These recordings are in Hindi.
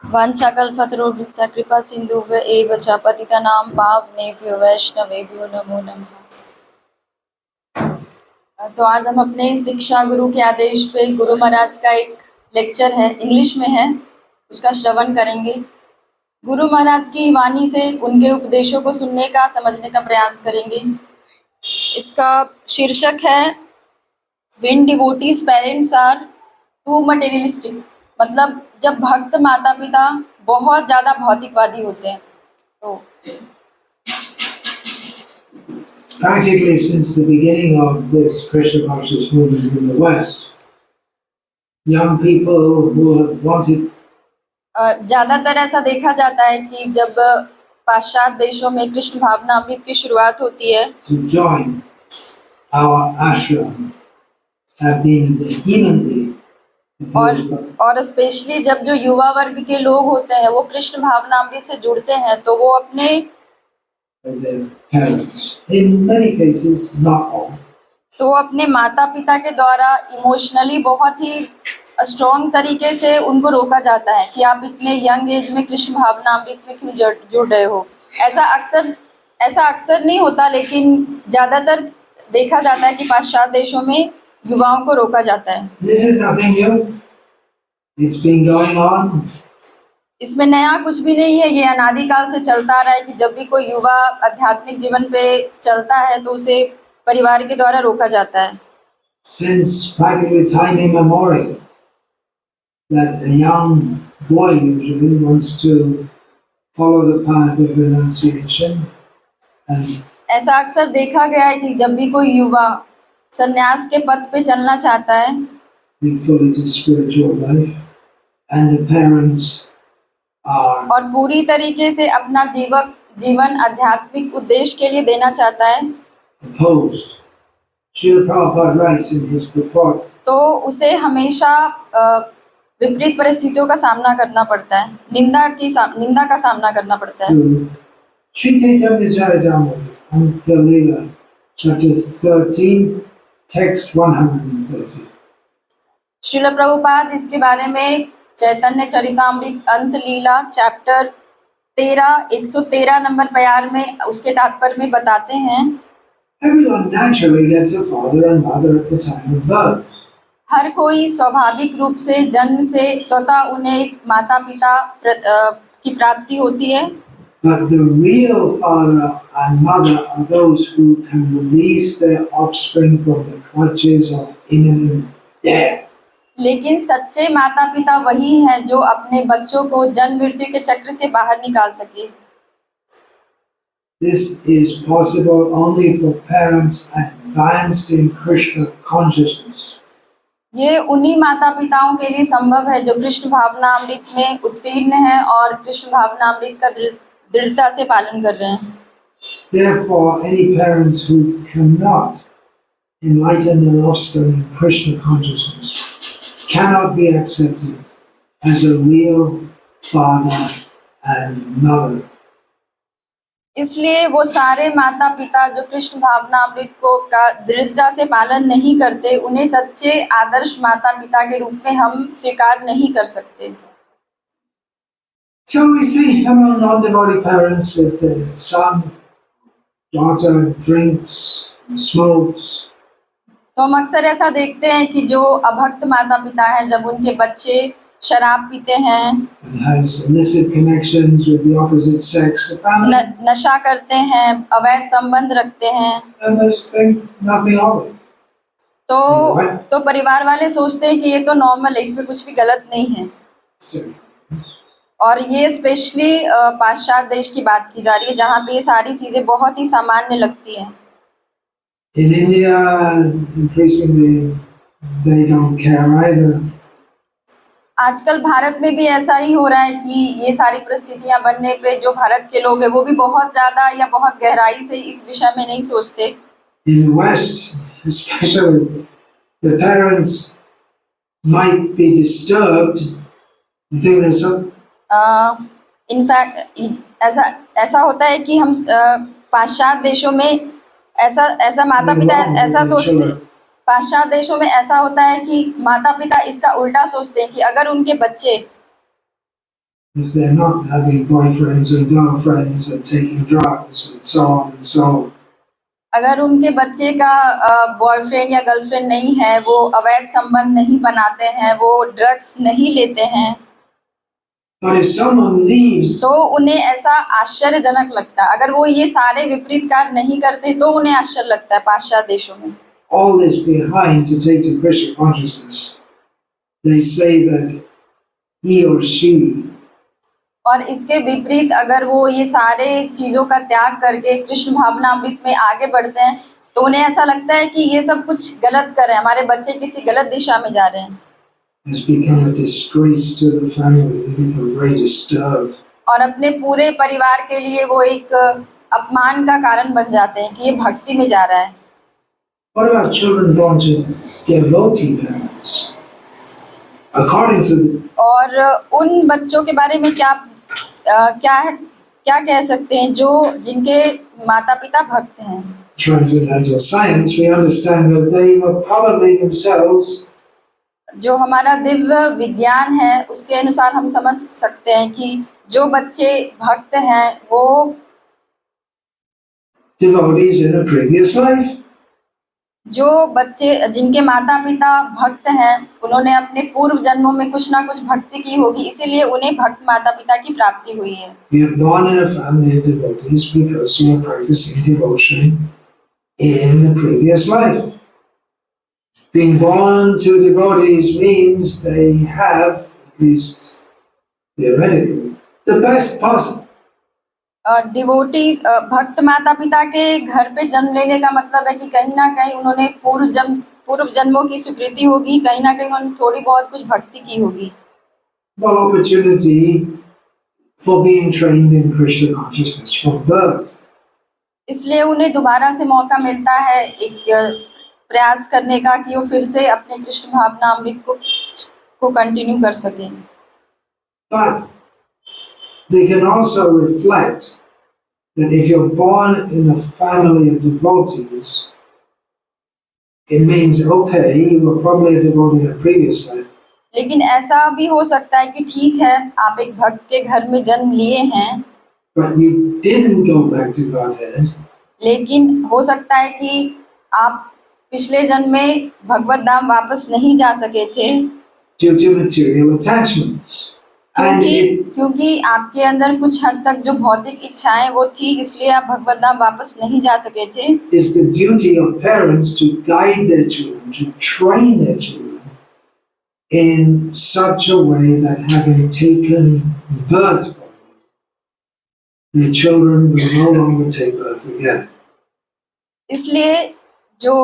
वाञ्छाकल्पतरुभ्यश्च कृपा सिन्धुभ्य एव च पतितानां पावनेभ्यो वैष्णवेभ्यो नमो नमः। तो आज हम अपने शिक्षा गुरु के आदेश पे गुरु महाराज का एक लेक्चर है, इंग्लिश में है, उसका श्रवण करेंगे। गुरु महाराज की वाणी से उनके उपदेशों को सुनने का, समझने का प्रयास करेंगे। इसका शीर्षक है when devotees parents are too materialistic, मतलब जब भक्त माता पिता बहुत ज्यादा भौतिकवादी होते हैं। तो practically since the beginning of this Krishna conscious movement in the West, young people who have wanted ज्यादातर ऐसा देखा जाता है कि जब पाश्चात्य देशों में कृष्ण भावना अमृत की शुरुआत होती है to join our ashram have been vehemently और स्पेशली जब जो युवा वर्ग के लोग होते हैं वो कृष्ण भावना अमृत से जुड़ते हैं तो वो अपने their parents. In many cases, not all, तो अपने माता पिता के द्वारा इमोशनली बहुत ही स्ट्रॉन्ग तरीके से उनको रोका जाता है कि आप इतने यंग एज में कृष्ण भावना अमृत में क्यों जुड़ रहे हो। ऐसा अक्सर नहीं होता, लेकिन ज्यादातर देखा जाता है कि पाश्चात्य देशों में युवाओं को रोका जाता है। this is nothing new. It's been going on. इसमें नया कुछ भी नहीं है, ये अनादिकाल से चलता आ रहा है कि जब भी कोई युवा आध्यात्मिक जीवन पे चलता है तो उसे परिवार के द्वारा रोका जाता है। Since practically time immemorial, that a young boy usually wants to follow the path of renunciation and ऐसा अक्सर देखा गया है कि जब भी कोई युवा संन्यास के पथ पे चलना चाहता है be full into spiritual life, and the parents are और पूरी तरीके से अपना जीवन आध्यात्मिक उद्देश्य के लिए देना चाहता है opposed. Srila Prabhupada writes in his purport, तो उसे हमेशा विपरीत परिस्थितियों का सामना करना पड़ता है, निंदा का सामना करना पड़ता है। to Sri Chaitanya Charitamrita, Antya Leela, chapter 13, text 130. Srila Prabhupada इसके बारे में चैतन्य चरितामृत अंत लीला चैप्टर 113 नंबर प्यार में उसके तात्पर्य में बताते हैं। Everyone naturally gets a father and mother at the time of birth. हर कोई स्वाभाविक रूप से जन्म से स्वतः उन्हें माता पिता की प्राप्ति होती है, But the real father and mother are those who can release their offspring from the clutches of imminent death. लेकिन सच्चे माता पिता वही हैं जो अपने बच्चों को जन्म मृत्यु के चक्र से बाहर निकाल सके। This is possible only for parents advanced in Krishna consciousness. ये उन्हीं माता पिताओं के लिए संभव है जो कृष्ण भावना अमृत में उत्तीर्ण हैं और कृष्ण भावना अमृत का दृढ़ता से पालन कर रहे हैं। Therefore, any parents who cannot enlighten their offspring in Krishna consciousness cannot be accepted as a real father and mother. इसलिए वो सारे माता पिता जो कृष्ण भावना अमृत को का दृढ़ता से पालन नहीं करते, उन्हें सच्चे आदर्श माता पिता के रूप में हम स्वीकार नहीं कर सकते। So we see among non-devotee parents, if their son, daughter drinks, smokes, तो हम अक्सर ऐसा देखते हैं कि जो अभक्त माता पिता हैं, जब उनके बच्चे शराब पीते हैं, and has illicit connections with the opposite sex, the family नशा करते हैं, अवैध संबंध रखते हैं, members think nothing of it. तो परिवार वाले सोचते हैं कि ये तो नॉर्मल है, इसमें कुछ भी गलत नहीं है। Still, और ये स्पेशली पाश्चात्य देश की बात की जा रही है जहाँ पे ये सारी चीजें बहुत ही सामान्य लगती हैं। in India, increasingly, they don't care either. आजकल भारत में भी ऐसा ही हो रहा है कि ये सारी परिस्थितियां बनने पे जो भारत के लोग हैं वो भी बहुत ज्यादा या बहुत गहराई से इस विषय में नहीं सोचते। In the West, especially, the parents might be disturbed and think there's some in fact ऐसा होता है कि हम पाश्चात्य देशों में ऐसा माता पिता ऐसा सोचते, पाश्चात्य देशों में ऐसा होता है कि माता पिता इसका उल्टा सोचते हैं कि अगर उनके बच्चे if they're not having boyfriends and girlfriends and taking drugs and so on and so on. अगर उनके बच्चे का बॉयफ्रेंड या गर्लफ्रेंड नहीं है, वो अवैध संबंध नहीं बनाते हैं, वो ड्रग्स नहीं लेते हैं, But if someone leaves तो उन्हें ऐसा आश्चर्यजनक लगता है। अगर वो ये सारे विपरीत कार्य नहीं करते तो उन्हें आश्चर्य लगता है पाश्चात्य देशों में। all this behind to take to Krishna consciousness, they say that he or she और इसके विपरीत अगर वो ये सारे चीजों का त्याग करके कृष्ण भावनामृत में आगे बढ़ते हैं तो उन्हें ऐसा लगता है कि ये सब कुछ गलत कर रहे हैं, हमारे बच्चे किसी गलत दिशा में जा रहे हैं। has become a disgrace to the family. They become very disturbed. और अपने पूरे परिवार के लिए वो एक अपमान का कारण बन जाते हैं कि ये भक्ति में जा रहा है। What about children born to devotee parents? According to the और उन बच्चों के बारे में क्या कह सकते हैं जो जिनके माता पिता भक्त हैं? transcendental science, we understand that they were probably themselves जो हमारा दिव्य विज्ञान है उसके अनुसार हम समझ सकते हैं कि जो बच्चे भक्त हैं वो devotees in a previous life. जो बच्चे जिनके माता पिता भक्त हैं उन्होंने अपने पूर्व जन्मों में कुछ ना कुछ भक्ति की होगी, इसीलिए उन्हें भक्त माता पिता की प्राप्ति हुई है। You are born in a family of devotees because you are practicing devotion in the previous life. Being born to devotees means they have, at least theoretically, the best possible. Devotees भक्त माता पिता के घर पे जन्म लेने का मतलब है कि कहीं ना कहीं उन्होंने पूर्व जन्मों की स्वीकृति होगी, कहीं ना कहीं उन्होंने थोड़ी बहुत कुछ भक्ति की होगी। Well, opportunity for being trained in Krishna consciousness from birth. इसलिए उन्हें दोबारा से मौका मिलता है एक प्रयास करने का कि वो फिर से अपने कृष्ण भावना अमृत को कंटिन्यू कर सकें। But they can also reflect that if you're born in a family of devotees, it means, okay, you were probably a devotee in a previous life. लेकिन ऐसा भी हो सकता है कि ठीक है आप एक भक्त के घर में जन्म लिए हैं, But you didn't go back to Godhead. लेकिन हो सकता है कि आप पिछले जन्म में भगवत धाम वापस नहीं जा सके थे Due to material attachments. And क्योंकि आपके अंदर कुछ हद तक जो भौतिक इच्छाएं वो थी, इसलिए आप भगवत धाम वापस नहीं जा सके थे। is the duty of parents to guide their children, to train their children in such a way that having taken birth from them, their children will no longer take birth again. इसलिए जो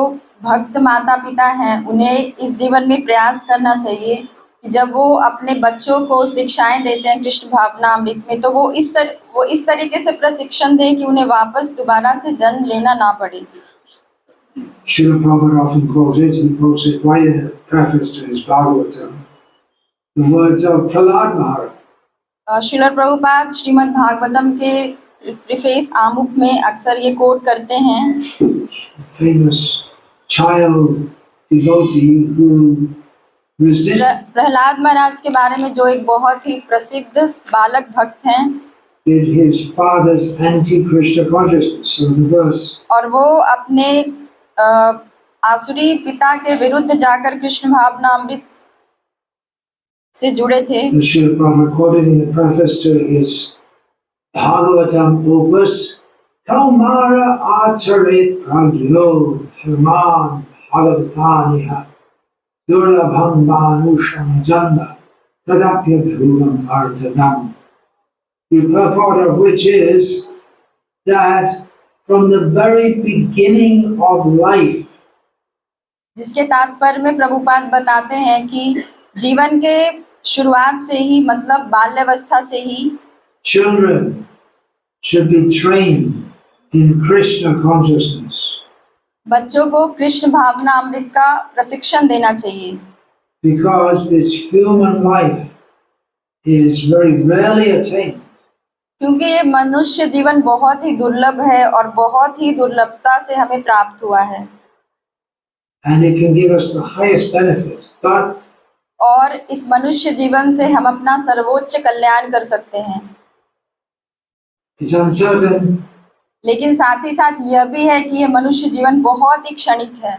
भक्त माता पिता हैं उन्हें इस जीवन में प्रयास करना चाहिए कि जब वो अपने बच्चों को शिक्षाएं देते हैं कृष्ण भावना अमृत में तो वो इस तरीके से प्रशिक्षण दें कि उन्हें वापस दोबारा से जन्म लेना ना पड़े। Srila Prabhupada often quotes it right in the preface to his Bhagavatam, the words of Prahlad Maharaj. Srila Prabhupada Shrimad Bhagavatam के प्रीफेस आमुख में अक्सर ये कोट करते हैं। Famous child devotee who resisted Prahlad महाराज के बारे में जो एक बहुत ही प्रसिद्ध बालक भक्त हैं his father's anti-Krishna consciousness. So the verse, और वो अपने आसुरी पिता के विरुद्ध जाकर कृष्ण भावना अमृत से जुड़े थे। the Srila Prabhupada quoted in the preface to his Bhagavatam opus, Kaumara Acharit Pragyo Dharman Bhagavataniha Durlabham Manusham Janda Tadapya Dhuram Artadam. The purport of which is that from the very beginning of life, जिसके तात्पर्य में प्रभुपाद बताते हैं कि जीवन के शुरुआत से ही मतलब बाल्यावस्था से ही children should be trained in Krishna consciousness. बच्चों को कृष्ण भावना अमृत का प्रशिक्षण देना चाहिए Because this human life is very rarely attained. क्योंकि ये मनुष्य जीवन बहुत ही दुर्लभ है और बहुत ही दुर्लभता से हमें प्राप्त हुआ है। And it can give us the highest benefit. But और इस मनुष्य जीवन से हम अपना सर्वोच्च कल्याण कर सकते हैं। It's uncertain. लेकिन साथ ही साथ यह भी है कि ये मनुष्य जीवन बहुत ही क्षणिक है।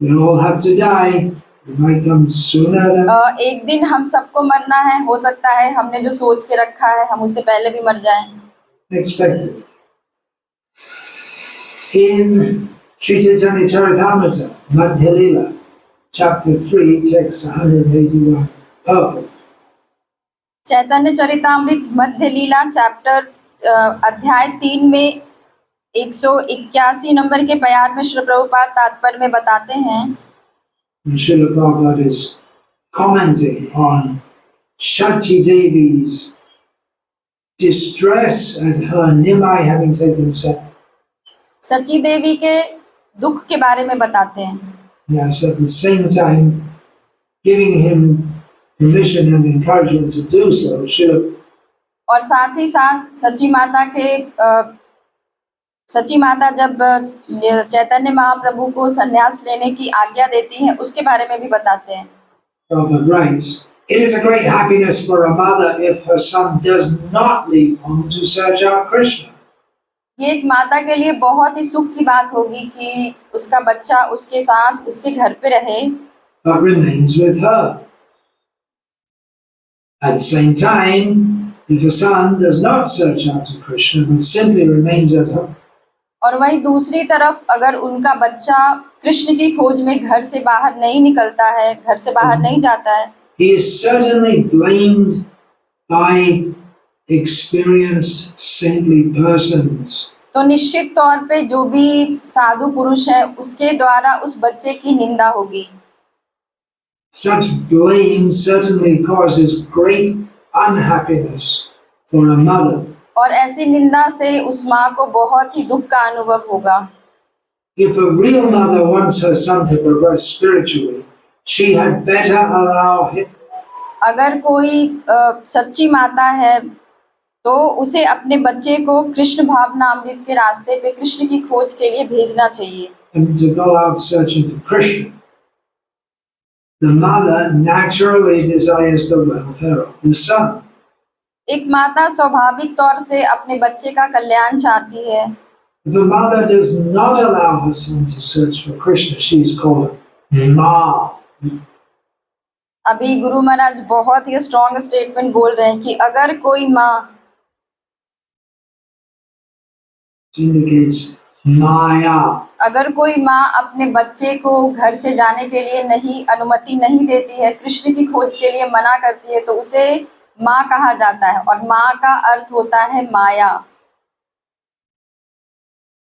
We all have to die. It might come sooner than एक दिन हम सबको मरना है, हो सकता है हमने जो सोच के रखा है हम उससे पहले भी मर जाएं। expected. In Sri Chaitanya Charitamrita, Madhya Lila, chapter 3, text 181, purport. Chaitanya Charitamrita Madhya Leela chapter अध्याय 3 में 181 नंबर के प्यार में श्री प्रभुपाद तात्पर्य में बताते हैं। And Srila Prabhupada is commenting on Shakti Devi's distress at her Nimai having taken sex. सची देवी के दुख के बारे में बताते हैं। Yes, at the same time giving him permission and encouragement to do so, Srila और साथ ही साथ सची माता जब चैतन्य महाप्रभु को संन्यास लेने की आज्ञा देती हैं उसके बारे में भी बताते हैं। Prabhupada writes, it is a great happiness for a mother if her son does not leave home to search out Krishna. ये एक माता के लिए बहुत ही सुख की बात होगी कि उसका बच्चा उसके साथ उसके घर पे रहे, But remains with her. At the same time, if a son does not search out to Krishna but simply remains at home, और वहीं दूसरी तरफ अगर उनका बच्चा कृष्ण की खोज में घर से बाहर नहीं निकलता है, घर से बाहर नहीं जाता है, he is certainly blamed by experienced saintly persons. तो निश्चित तौर पे जो भी साधु पुरुष है उसके द्वारा उस बच्चे की निंदा होगी। Such blame certainly causes great unhappiness for a mother. और ऐसी निंदा से उस माँ को बहुत ही दुख का अनुभव होगा। If a real mother wants her son to progress spiritually, she had better allow him अगर कोई सच्ची माता है तो उसे अपने बच्चे को कृष्ण भावनामृत के रास्ते पे कृष्ण की खोज के लिए भेजना चाहिए। to go out searching for Krishna. The mother naturally desires the welfare of the son. एक माता स्वाभाविक तौर से अपने बच्चे का कल्याण चाहती है। If a mother does not allow her son to search for Krishna, she is called Ma. अभी गुरु महाराज बहुत ही स्ट्रॉन्ग स्टेटमेंट बोल रहे हैं कि अगर कोई माँ, Indicates Maya. अगर कोई माँ अपने बच्चे को घर से जाने के लिए अनुमति नहीं देती है, कृष्ण की खोज के लिए मना करती है, तो उसे माँ कहा जाता है और माँ का अर्थ होता है माया।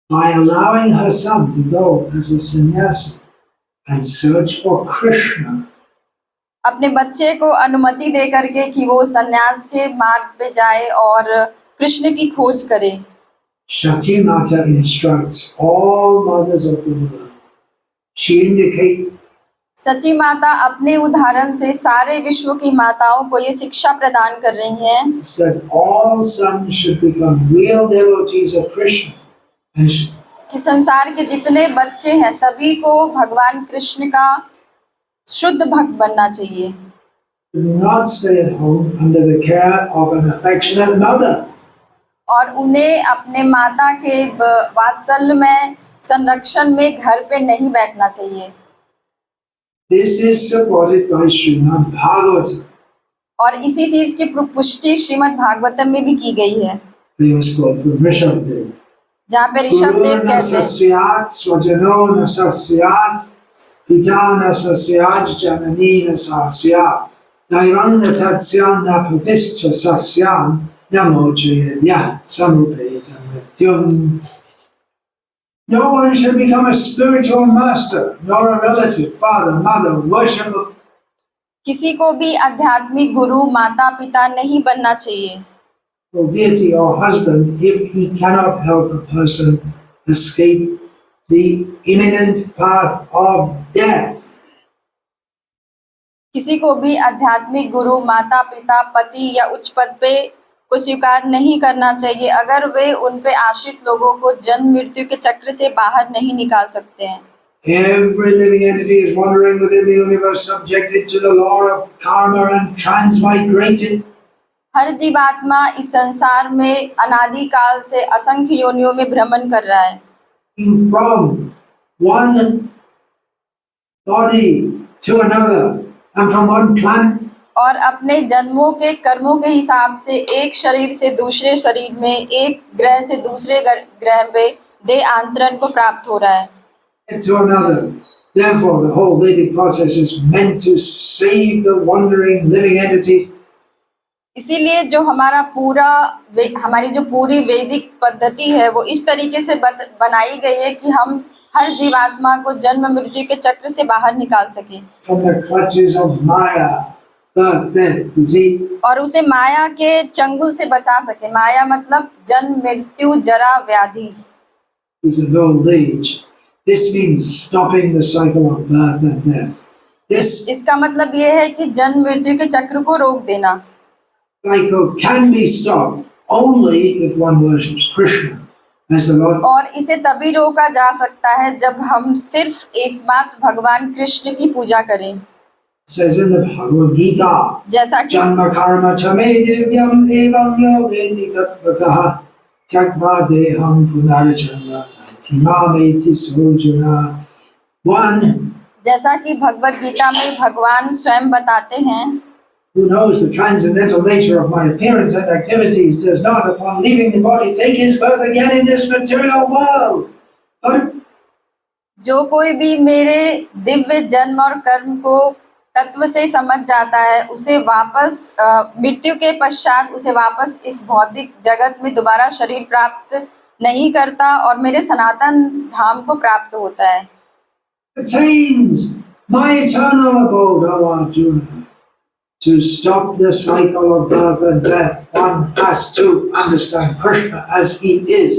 By allowing her son to go as a sannyasi and search for Krishna, अपने बच्चे को अनुमति दे करके कि वो सन्यास के मार्ग पे जाए और कृष्ण की खोज करे। Shati Mata instructs all mothers of the world. She indicates सची माता अपने उदाहरण से सारे विश्व की माताओं को ये शिक्षा प्रदान कर रही हैं that all sons should become real devotees of Krishna and कि संसार के जितने बच्चे हैं सभी को भगवान कृष्ण का शुद्ध भक्त बनना चाहिए। not stay at home under the care of an affectionate mother. और उन्हें अपने माता के वात्सल्य में संरक्षण में घर पे नहीं बैठना चाहिए। This is supported by Srimad Bhagavatam. और इसी चीज की पुष्टि श्रीमद् भागवतम में भी की गई है, Famous quote from Rishabdev. जहाँ पे ऋषभदेव Guru कहते हैं, nasasyat swajano nasasyat pita nasasyat janani nasasyat daivanga tatsyan napatischa sasyan namochayadya samupeta mrityum. No one should become a spiritual master, nor a relative, father, mother, worshipper. किसी को भी आध्यात्मिक गुरु माता पिता नहीं बनना चाहिए Or deity or husband if he cannot help a person escape the imminent path of death. किसी को भी आध्यात्मिक गुरु माता पिता पति या उच्च पद पे को स्वीकार नहीं करना चाहिए अगर वे उन पे आश्रित लोगों को जन्म मृत्यु के चक्र से बाहर नहीं निकाल सकते हैं। Every living entity is wandering within the universe, subjected to the law of karma and transmigrated. हर जीवात्मा इस संसार में अनादि काल से असंख्य योनियों में भ्रमण कर रहा है, From one body to another and from one planet और अपने जन्मों के कर्मों के हिसाब से एक शरीर से दूसरे शरीर में, एक ग्रह से दूसरे ग्रह में देह आंतरण को प्राप्त हो रहा है। to another. Therefore, the whole Vedic process is meant to save the wandering living entity. इसीलिए जो हमारी जो पूरी वैदिक पद्धति है वो इस तरीके से बनाई गई है कि हम हर जीवात्मा को जन्म मृत्यु के चक्र से बाहर निकाल सके From the clutches of Maya, birth, death, disease. और उसे माया के चंगुल से बचा सके। माया मतलब जन्म मृत्यु जरा व्याधि। Is an old age. This means stopping the cycle of birth and death. इसका मतलब ये है कि जन्म मृत्यु के चक्र को रोक देना। Cycle can be stopped only if one worships Krishna as the Lord. और इसे तभी रोका जा सकता है जब हम सिर्फ एकमात्र भगवान कृष्ण की पूजा करें। Says in the Bhagavad Gita, जैसा कि Janma karma chame divyam evam yo vedi tatvatah chakva deham punarjanma timameti sojana. One जैसा कि भगवत गीता में भगवान स्वयं बताते हैं, who knows the transcendental nature of my appearance and activities does not, upon leaving the body, take his birth again in this material world. But जो कोई भी मेरे दिव्य जन्म और कर्म को तत्व से समझ जाता है, उसे वापस मृत्यु के पश्चात उसे वापस इस भौतिक जगत में दोबारा शरीर प्राप्त नहीं करता और मेरे सनातन धाम को प्राप्त होता है। attains my eternal abode, O Arjuna. To stop the cycle of birth and death, one has to understand Krishna as he is.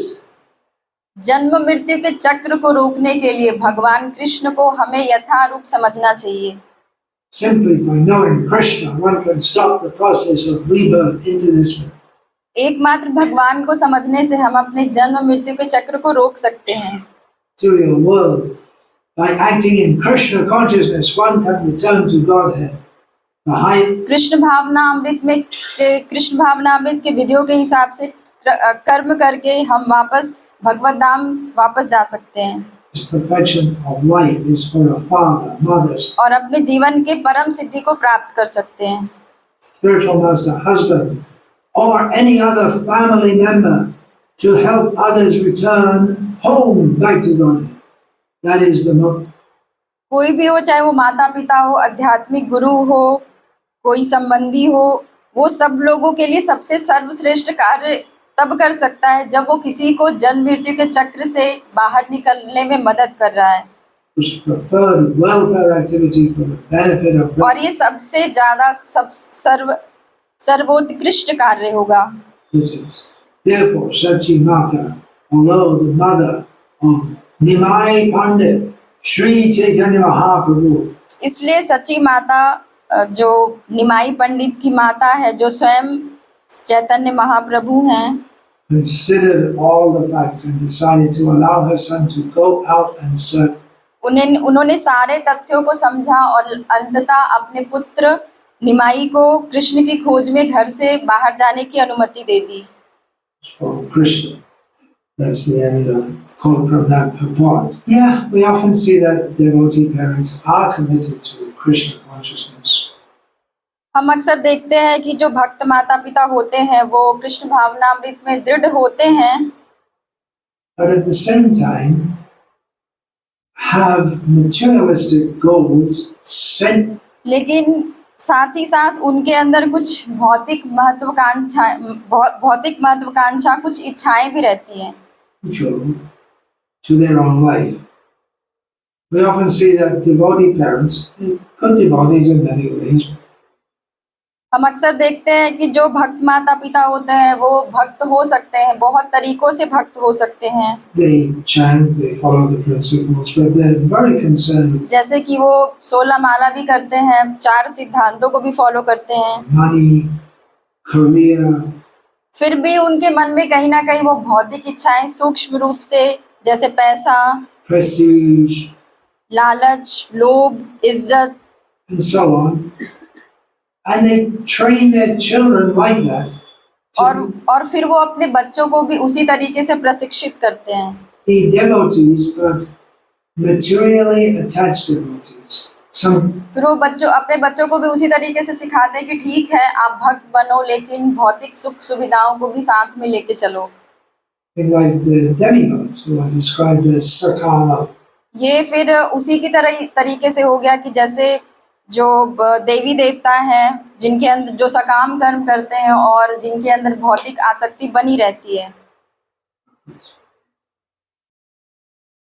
जन्म मृत्यु के चक्र को रोकने के लिए भगवान कृष्ण को हमें यथारूप समझना चाहिए। Simply by knowing Krishna, one can stop the process of rebirth into this world. एकमात्र भगवान को समझने से हम अपने जन्म मृत्यु के चक्र को रोक सकते हैं। To your world, by acting in Krishna consciousness, one can return to Godhead. The high Krishna भावनामृत के विधियों के हिसाब से कर्म करके हम वापस भगवत धाम वापस जा सकते हैं। perfection of life is for a father, mothers, और अपने जीवन के परम सिद्धि को प्राप्त कर सकते हैं। spiritual master, husband, or any other family member to help others return home back to God. That is the motive. कोई भी हो, चाहे वो माता पिता हो, आध्यात्मिक गुरु हो, कोई संबंधी हो, वो सब लोगों के लिए सबसे सर्वश्रेष्ठ कार्य तब कर सकता है जब वो किसी को जन्म मृत्यु के चक्र से बाहर निकलने में मदद कर रहा है। Preferred welfare activity for the benefit of और ये सबसे ज्यादा सर्वोत्कृष्ट कार्य होगा। Therefore, Sachi Mata, although the mother of Nimai Pandit, Sri Chaitanya Mahaprabhu, इसलिए सच्ची माता जो निमाई पंडित की माता है, जो स्वयं चैतन्य महाप्रभु हैं, considered all the facts and decided to allow her son to go out and serve. उन्होंने सारे तथ्यों को समझा और अंततः अपने पुत्र निमाई को कृष्ण की खोज में घर से बाहर जाने की अनुमति दे दी। For Krishna. That's the end of quote from that purport. Yeah, we often see that devotee parents are committed to Krishna consciousness. हम अक्सर देखते हैं कि जो भक्त माता पिता होते हैं वो कृष्ण भावनामृत में दृढ़ होते हैं, but at the same time have materialistic goals set. लेकिन साथ ही साथ उनके अंदर कुछ भौतिक महत्वाकांक्षा कुछ इच्छाएं भी रहती हैं To their own life. We often see that devotee parents, good devotees in many ways. हम अक्सर देखते हैं कि जो भक्त माता पिता होते हैं वो भक्त हो सकते हैं, बहुत तरीकों से भक्त हो सकते हैं। They chant, they follow the principles, but they're very concerned with जैसे कि वो 16 माला भी करते हैं, 4 सिद्धांतों को भी फॉलो करते हैं, money, career, फिर भी उनके मन में कहीं ना कहीं वो भौतिक इच्छाएं सूक्ष्म रूप से, जैसे पैसा, prestige, लालच, लोभ, इज्जत and so on. And they train their children like that और फिर वो अपने बच्चों को भी उसी तरीके से प्रशिक्षित करते हैं। be devotees, but materially attached devotees. फिर वो अपने बच्चों को भी उसी तरीके से सिखाते हैं कि ठीक है आप भक्त बनो, लेकिन भौतिक सुख सुविधाओं को भी साथ में लेके चलो। Like the demigods who are described as sakala. ये फिर उसी की तरीके से हो गया कि जैसे जो देवी देवता हैं जिनके अंदर जो सकाम कर्म करते हैं और जिनके अंदर भौतिक आसक्ति बनी रहती है।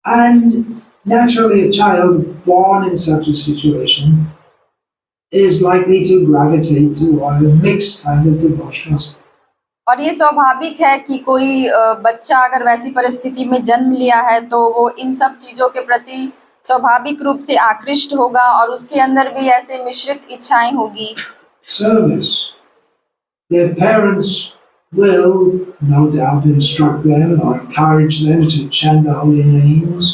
And naturally a child born in such a situation is likely to gravitate toward a mixed kind of devotional state. और ये स्वाभाविक है कि कोई बच्चा अगर वैसी परिस्थिति में जन्म लिया है तो वो इन सब चीज़ों के प्रति स्वाभाविक रूप से आकृष्ट होगा और उसके अंदर भी ऐसे मिश्रित इच्छाएं होगी। Service. Their parents will no doubt instruct them or encourage them to chant the holy names.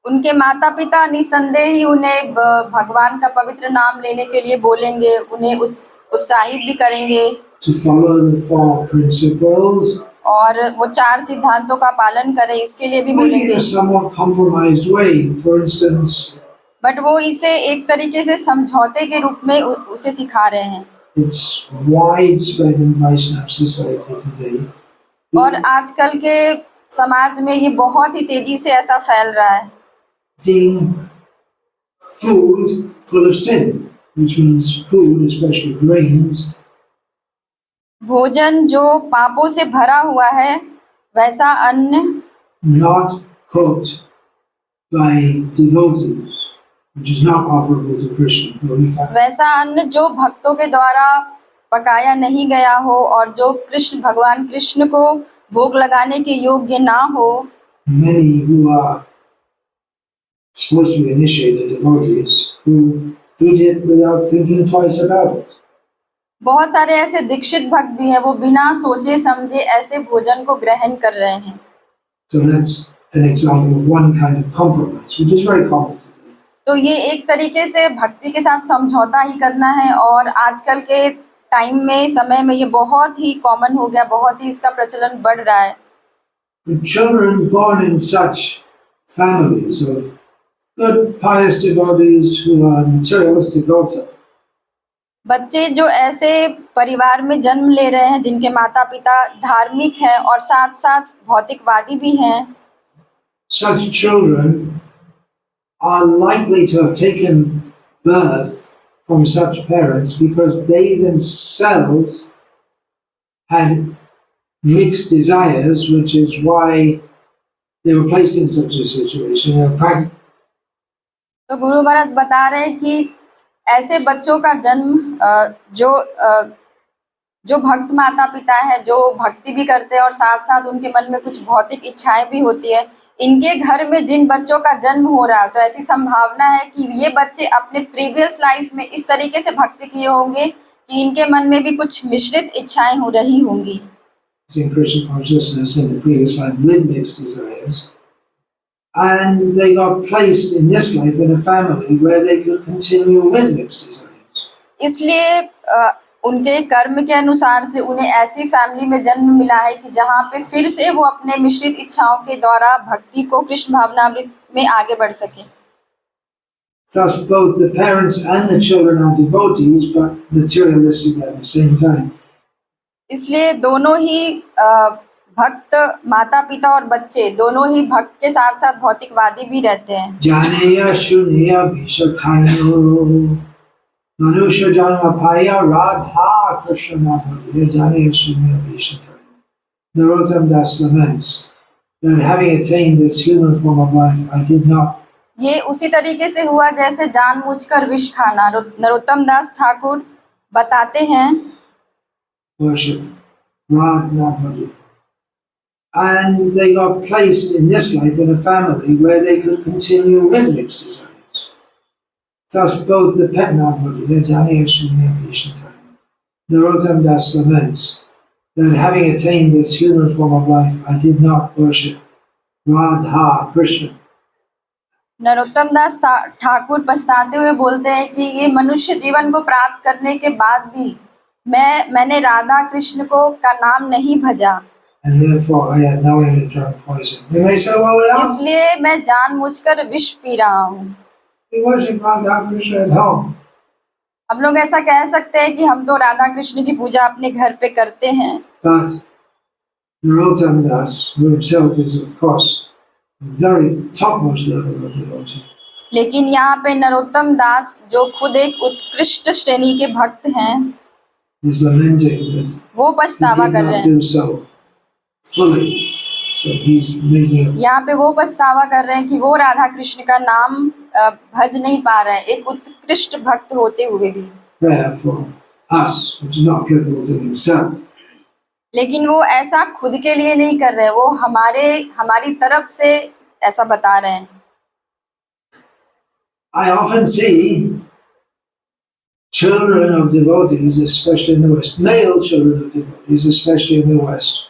उनके माता पिता निसंदेह ही उन्हें भगवान का पवित्र नाम लेने के लिए बोलेंगे, उन्हें उत्साहित भी करेंगे to follow the four principles. और वो 4 सिद्धांतों का पालन करें इसके लिए भी Maybe in बोलेंगे। a somewhat compromised way. For instance, but वो इसे एक तरीके से समझौते के रूप में उसे सिखा रहे हैं। it's widespread in Vaishnava society today. और आजकल के समाज में ये बहुत ही तेजी से ऐसा फैल रहा है। Eating food full of sin, which means food, especially grains, भोजन जो पापों से भरा हुआ है वैसा अन्न not cooked by devotees, which is not offerable to Krishna. Glorified. वैसा अन्न जो भक्तों के द्वारा पकाया नहीं गया हो और जो भगवान कृष्ण को भोग लगाने के योग्य ना हो। Many who are supposed to be initiated devotees who eat it without thinking twice about it. बहुत सारे ऐसे दीक्षित भक्त भी हैं वो बिना सोचे समझे ऐसे भोजन को ग्रहण कर रहे हैं। So that's an example of one kind of compromise, which is very common today. तो ये एक तरीके से भक्ति के साथ समझौता ही करना है और आजकल के टाइम में समय में ये बहुत ही कॉमन हो गया, बहुत ही इसका प्रचलन बढ़ रहा है। The children born in such families of good pious devotees who are materialistic also, बच्चे जो ऐसे परिवार में जन्म ले रहे हैं जिनके माता पिता धार्मिक हैं और साथ साथ भौतिकवादी भी हैं, such children are likely to have taken birth from such parents because they themselves had mixed desires, which is why they were placed in such a situation. तो गुरु महाराज बता रहे हैं कि ऐसे बच्चों का जन्म जो भक्त माता पिता है जो भक्ति भी करते हैं और साथ साथ उनके मन में कुछ भौतिक इच्छाएं भी होती है, इनके घर में जिन बच्चों का जन्म हो रहा है तो ऐसी संभावना है कि ये बच्चे अपने प्रीवियस लाइफ में इस तरीके से भक्ति किए होंगे कि इनके मन में भी कुछ मिश्रित इच्छाएं हो रही होंगी। In Krishna consciousness in the previous life with mixed desires, and they got placed in this life in a family where they could continue with mixed desires. इसलिए उनके कर्म के अनुसार से उन्हें ऐसी फैमिली में जन्म मिला है कि जहाँ पे फिर से वो अपने मिश्रित इच्छाओं के द्वारा भक्ति को कृष्ण भावनामृत में आगे बढ़ सके। Thus, both the parents and the children are devotees, but materialistic at the same time. इसलिए दोनों ही भक्त माता पिता और बच्चे दोनों ही भक्त के साथ साथ भौतिकवादी भी रहते हैं। जानेया शुनेया भीषकायो मनुष्य जन्म पाया राधा कृष्ण नाम जानेया शुनेया भीषकायो। Narottam Das laments that having attained this human form of life, I did not. ये उसी तरीके से हुआ जैसे जानबूझकर विष खाना। नरोत्तम दास ठाकुर बताते हैं Worship Radha, and they got placed in this life in a family where they could continue with mixed desires. Thus, both the Narottam Das laments that having attained this human form of life, I did not worship Radha Krishna Narottam दास ठाकुर पछताते हुए बोलते हैं कि ये मनुष्य जीवन को प्राप्त करने के बाद भी मैंने राधा कृष्ण को का नाम नहीं भजा, and therefore I have knowingly drunk poison. You may say, well, इसलिए मैं जानबूझकर विष पी रहा हूँ। we worship Radha Krishna at home. हम लोग ऐसा कह सकते हैं कि हम तो राधा कृष्ण की पूजा अपने घर पे करते हैं, But Narottam Das, who himself is of course very topmost level of devotee, लेकिन यहाँ पे नरोत्तम दास जो खुद एक उत्कृष्ट श्रेणी के भक्त हैं, is lamenting that वो he पछतावा did कर रहे not हैं। do so fully. So he's making a यहाँ पे वो पछतावा कर रहे हैं कि वो राधा कृष्ण का नाम भज नहीं पा रहे हैं, एक उत्कृष्ट भक्त होते हुए भी। prayer for us, which is not applicable to himself. लेकिन वो ऐसा खुद के लिए नहीं कर रहे, वो हमारी तरफ से ऐसा बता रहे हैं। I often see children of devotees, especially in the West, male children of devotees, especially in the West,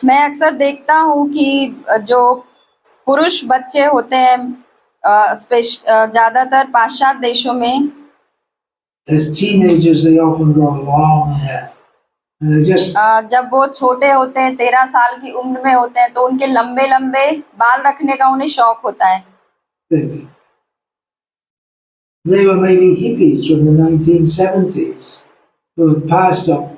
मैं अक्सर देखता हूँ कि जो पुरुष बच्चे होते हैं ज्यादातर पाश्चात्य देशों में, as teenagers, they often grow long hair. And they just, जब वो छोटे होते हैं 13 साल की उम्र में होते हैं तो उनके लंबे लंबे बाल रखने का उन्हें शौक होता है। think. They were maybe hippies from the 1970s who had passed up.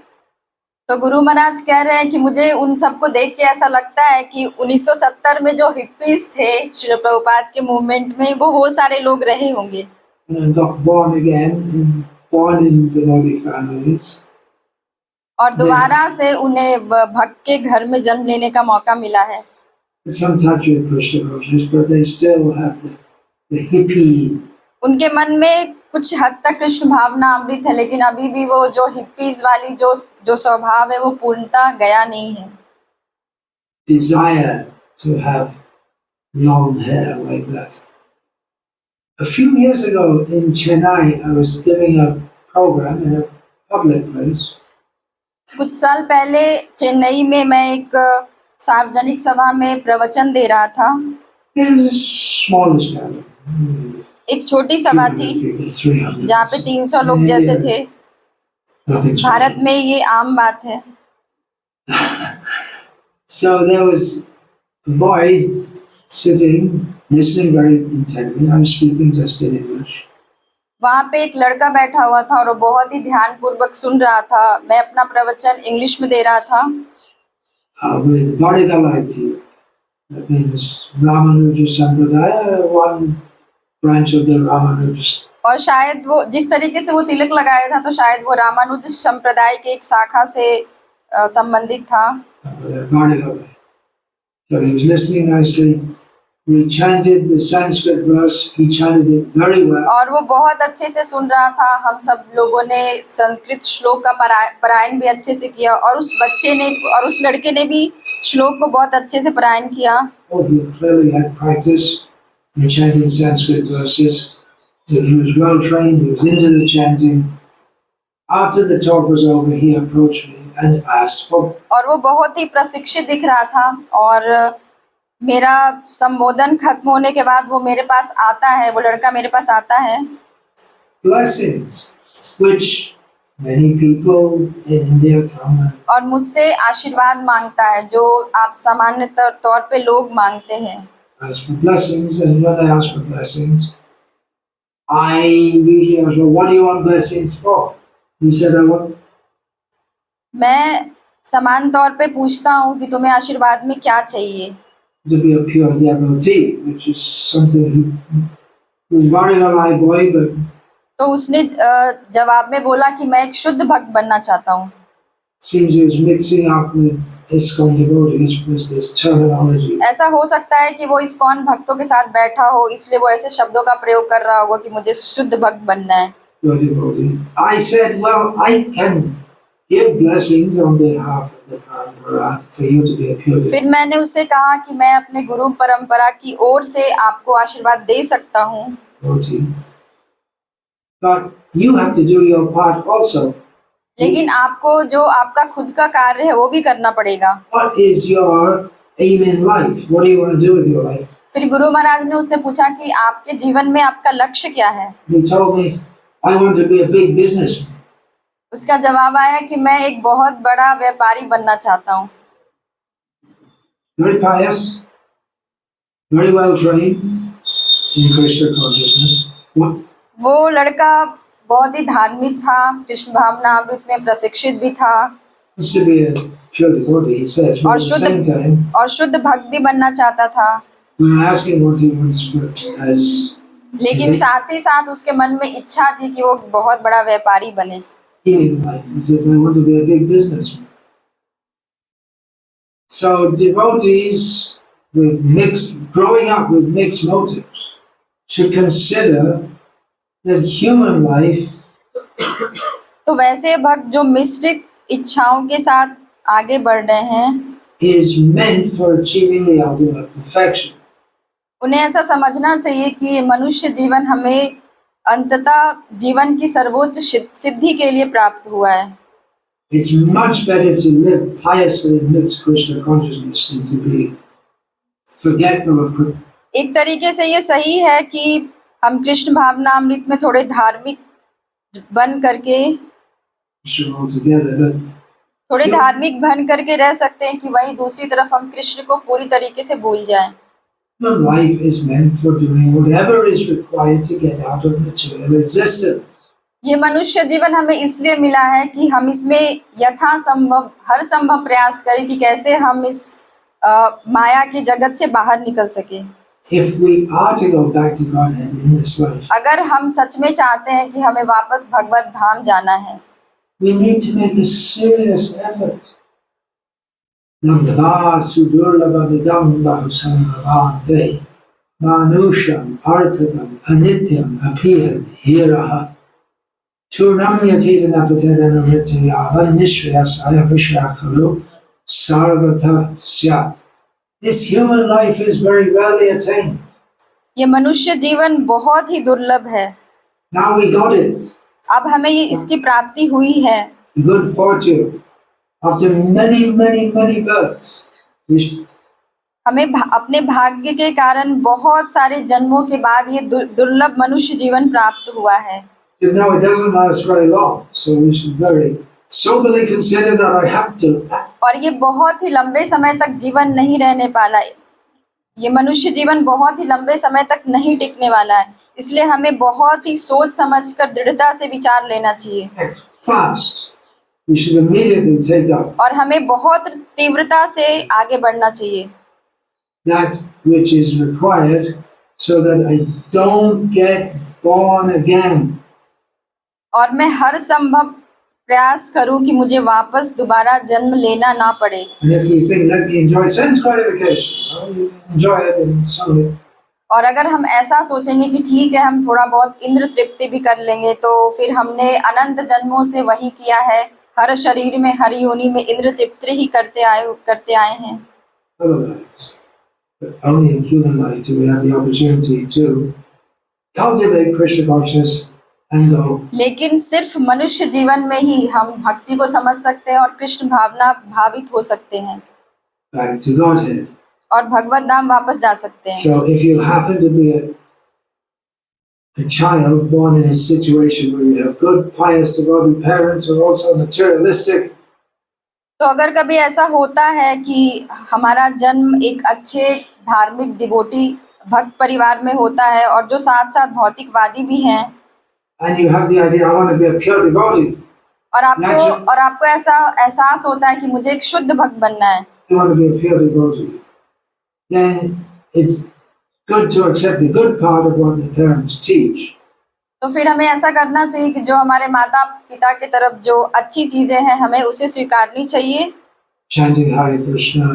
तो गुरु महाराज कह रहे हैं कि मुझे उन सबको देख के ऐसा लगता है कि 1970 में जो हिप्पीज थे श्रील प्रभुपाद के मूवमेंट में, वो सारे लोग रहे होंगे And got born again and born in devotee families. और दोबारा से उन्हें भक्त के घर में जन्म लेने का मौका मिला है। Some touch with Krishna consciousness, but they still have the hippie. उनके मन में कुछ हद तक कृष्ण भावना अमृत है, लेकिन अभी भी वो जो हिप्पीज वाली जो स्वभाव है वो पूर्णतः गया नहीं है। Desire to have long hair like that. A few years ago in Chennai, I was giving a program in a public place. कुछ साल पहले चेन्नई में मैं एक सार्वजनिक सभा में प्रवचन दे रहा था। It was a smallish gathering. एक छोटी सभा थी जहाँ पे 300 लोग जैसे थे। भारत में ये आम बात है। So there was a boy sitting, listening very intently. I was speaking just in English. वहाँ पे एक लड़का बैठा हुआ था और वो बहुत ही ध्यान पूर्वक सुन रहा था। मैं अपना प्रवचन इंग्लिश में दे रहा था। With Varigalaiti, that means Ramanuja Sampradaya, one branch of the Ramanuja. और शायद वो जिस तरीके से वो तिलक लगाया था तो शायद वो रामानुज संप्रदाय के एक शाखा से संबंधित था। Varigalaiti. So he was listening nicely. We chanted the Sanskrit verse. He chanted it very well. और वो बहुत अच्छे से सुन रहा था। हम सब लोगों ने संस्कृत श्लोक का पारायण भी अच्छे से किया और उस बच्चे ने और उस लड़के ने भी श्लोक को बहुत अच्छे से पारायण किया। Oh, he clearly had practice in chanting Sanskrit verses. He was well trained. He was into the chanting. After the talk was over, he approached me and asked for. और वो बहुत ही प्रशिक्षित दिख रहा था और मेरा संबोधन खत्म होने के बाद वो मेरे पास आता है, वो लड़का मेरे पास आता है। Blessings, which many people in India come and और मुझसे आशीर्वाद मांगता है जो आप सामान्य तौर पे लोग मांगते हैं। ask for blessings, and when I ask for blessings, I usually ask, well, what do you want blessings for? He said, I want. मैं समान तौर पे पूछता हूँ कि तुम्हें आशीर्वाद में क्या चाहिए। To be a pure devotee, which is something he very alive boy, but तो उसने जवाब में बोला कि मैं एक शुद्ध भक्त बनना चाहता हूँ। seems he was mixing up with ISKCON devotees with this terminology. ऐसा हो सकता है कि वो इस्कॉन भक्तों के साथ बैठा हो, इसलिए वो ऐसे शब्दों का प्रयोग कर रहा होगा कि मुझे शुद्ध भक्त बनना है। Pure devotee. I said, well, I can give blessings on behalf of the parampara for you to be a pure devotee. फिर मैंने उससे कहा कि मैं अपने गुरु परंपरा की ओर से आपको आशीर्वाद दे सकता हूँ, But you have to do your part also. लेकिन आपको जो आपका खुद का कार्य है वो भी करना पड़ेगा। What is your aim in life? What do you want to do with your life? फिर गुरु महाराज ने उससे पूछा कि आपके जीवन में आपका लक्ष्य क्या है। He told me, I want to be a big businessman. उसका जवाब आया कि मैं एक बहुत बड़ा व्यापारी बनना चाहता हूँ। Very pious, very well trained in Krishna consciousness. What? वो लड़का बहुत ही धार्मिक था, कृष्ण भावना अमृत में प्रशिक्षित भी था Wants to be a pure devotee, he says. But और at the same time, शुद्ध भक्त भी बनना चाहता था। when I ask him what he wants as लेकिन साथ ही साथ उसके मन में इच्छा थी कि वो बहुत बड़ा व्यापारी बने। healing life, he says, I want to be a big businessman. So devotees growing up with mixed motives should consider that human life तो वैसे भक्त जो मिश्रित इच्छाओं के साथ आगे बढ़ रहे हैं, is meant for achieving the ultimate perfection. उन्हें ऐसा समझना चाहिए कि मनुष्य जीवन हमें अंततः जीवन की सर्वोच्च सिद्धि के लिए प्राप्त हुआ है। It's much better to live piously in mixed Krishna consciousness than to be forgetful of Krishna. एक तरीके से ये सही है कि हम कृष्ण भावना अमृत में थोड़े धार्मिक बन करके Altogether, but थोड़े धार्मिक बन करके रह सकते हैं कि वहीं दूसरी तरफ हम कृष्ण को पूरी तरीके से भूल जाएं। human life is meant for doing whatever is required to get out of material existence. ये मनुष्य जीवन हमें इसलिए मिला है कि हम इसमें यथासंभव हर संभव प्रयास करें कि कैसे हम इस माया के जगत से बाहर निकल सके। If we are to go back to Godhead in this life, अगर हम सच में चाहते हैं कि हमें वापस भगवत धाम जाना है, we need to make a serious effort. Nandava sudurlabhadidam bahusambhavante manusham artadam anityam apiyad hiraha churnam yatidanapatedan mrityaya nishriyasaya vishrakalu sarvata syat. This human life is very rarely attained. ये मनुष्य जीवन बहुत ही दुर्लभ है। Now we got it. अब हमें ये इसकी प्राप्ति हुई है। Good fortune. After many births, हमें अपने भाग्य के कारण बहुत सारे जन्मों के बाद ये दुर्लभ मनुष्य जीवन प्राप्त हुआ है। you know it doesn't last very long, so we should very soberly consider that I have to. और ये बहुत ही लंबे समय तक जीवन नहीं रहने वाला है। ये मनुष्य जीवन बहुत ही लंबे समय तक नहीं टिकने वाला है, इसलिए हमें बहुत ही सोच समझकर दृढ़ता से विचार लेना चाहिए। Fast. We should immediately take up और हमें बहुत तीव्रता से आगे बढ़ना चाहिए। that which is required so that I don't get born again. और मैं हर संभव प्रयास करूं कि मुझे वापस दोबारा जन्म लेना ना पड़े। And if we think let me enjoy sense gratification, well, you can enjoy it in some way. और अगर हम ऐसा सोचेंगे कि ठीक है हम थोड़ा बहुत इंद्र तृप्ति भी कर लेंगे, तो फिर हमने अनंत जन्मों से वही किया है, हर शरीर में हर योनि में इंद्र तृप्ति ही करते आए हैं। Otherwise, only in human life do we have the opportunity to cultivate Krishna consciousness and go लेकिन सिर्फ मनुष्य जीवन में ही हम भक्ति को समझ सकते हैं और कृष्ण भावना भावित हो सकते हैं back to Godhead. और भगवत धाम वापस जा सकते हैं। So if you happen to be a child born in a situation where you have good, pious, devoted parents who are also materialistic, तो अगर कभी ऐसा होता है कि हमारा जन्म एक अच्छे धार्मिक डिवोटी भक्त परिवार में होता है और जो साथ साथ भौतिकवादी भी हैं, and you have the idea, I want to be a pure devotee, और आपको ऐसा एहसास होता है कि मुझे एक शुद्ध भक्त बनना है, you want to be a pure devotee, then it's good to accept the good part of what the parents teach. तो फिर हमें ऐसा करना चाहिए कि जो हमारे माता पिता की तरफ जो अच्छी चीजें हैं हमें उसे स्वीकारनी चाहिए, Chanting Hare Krishna,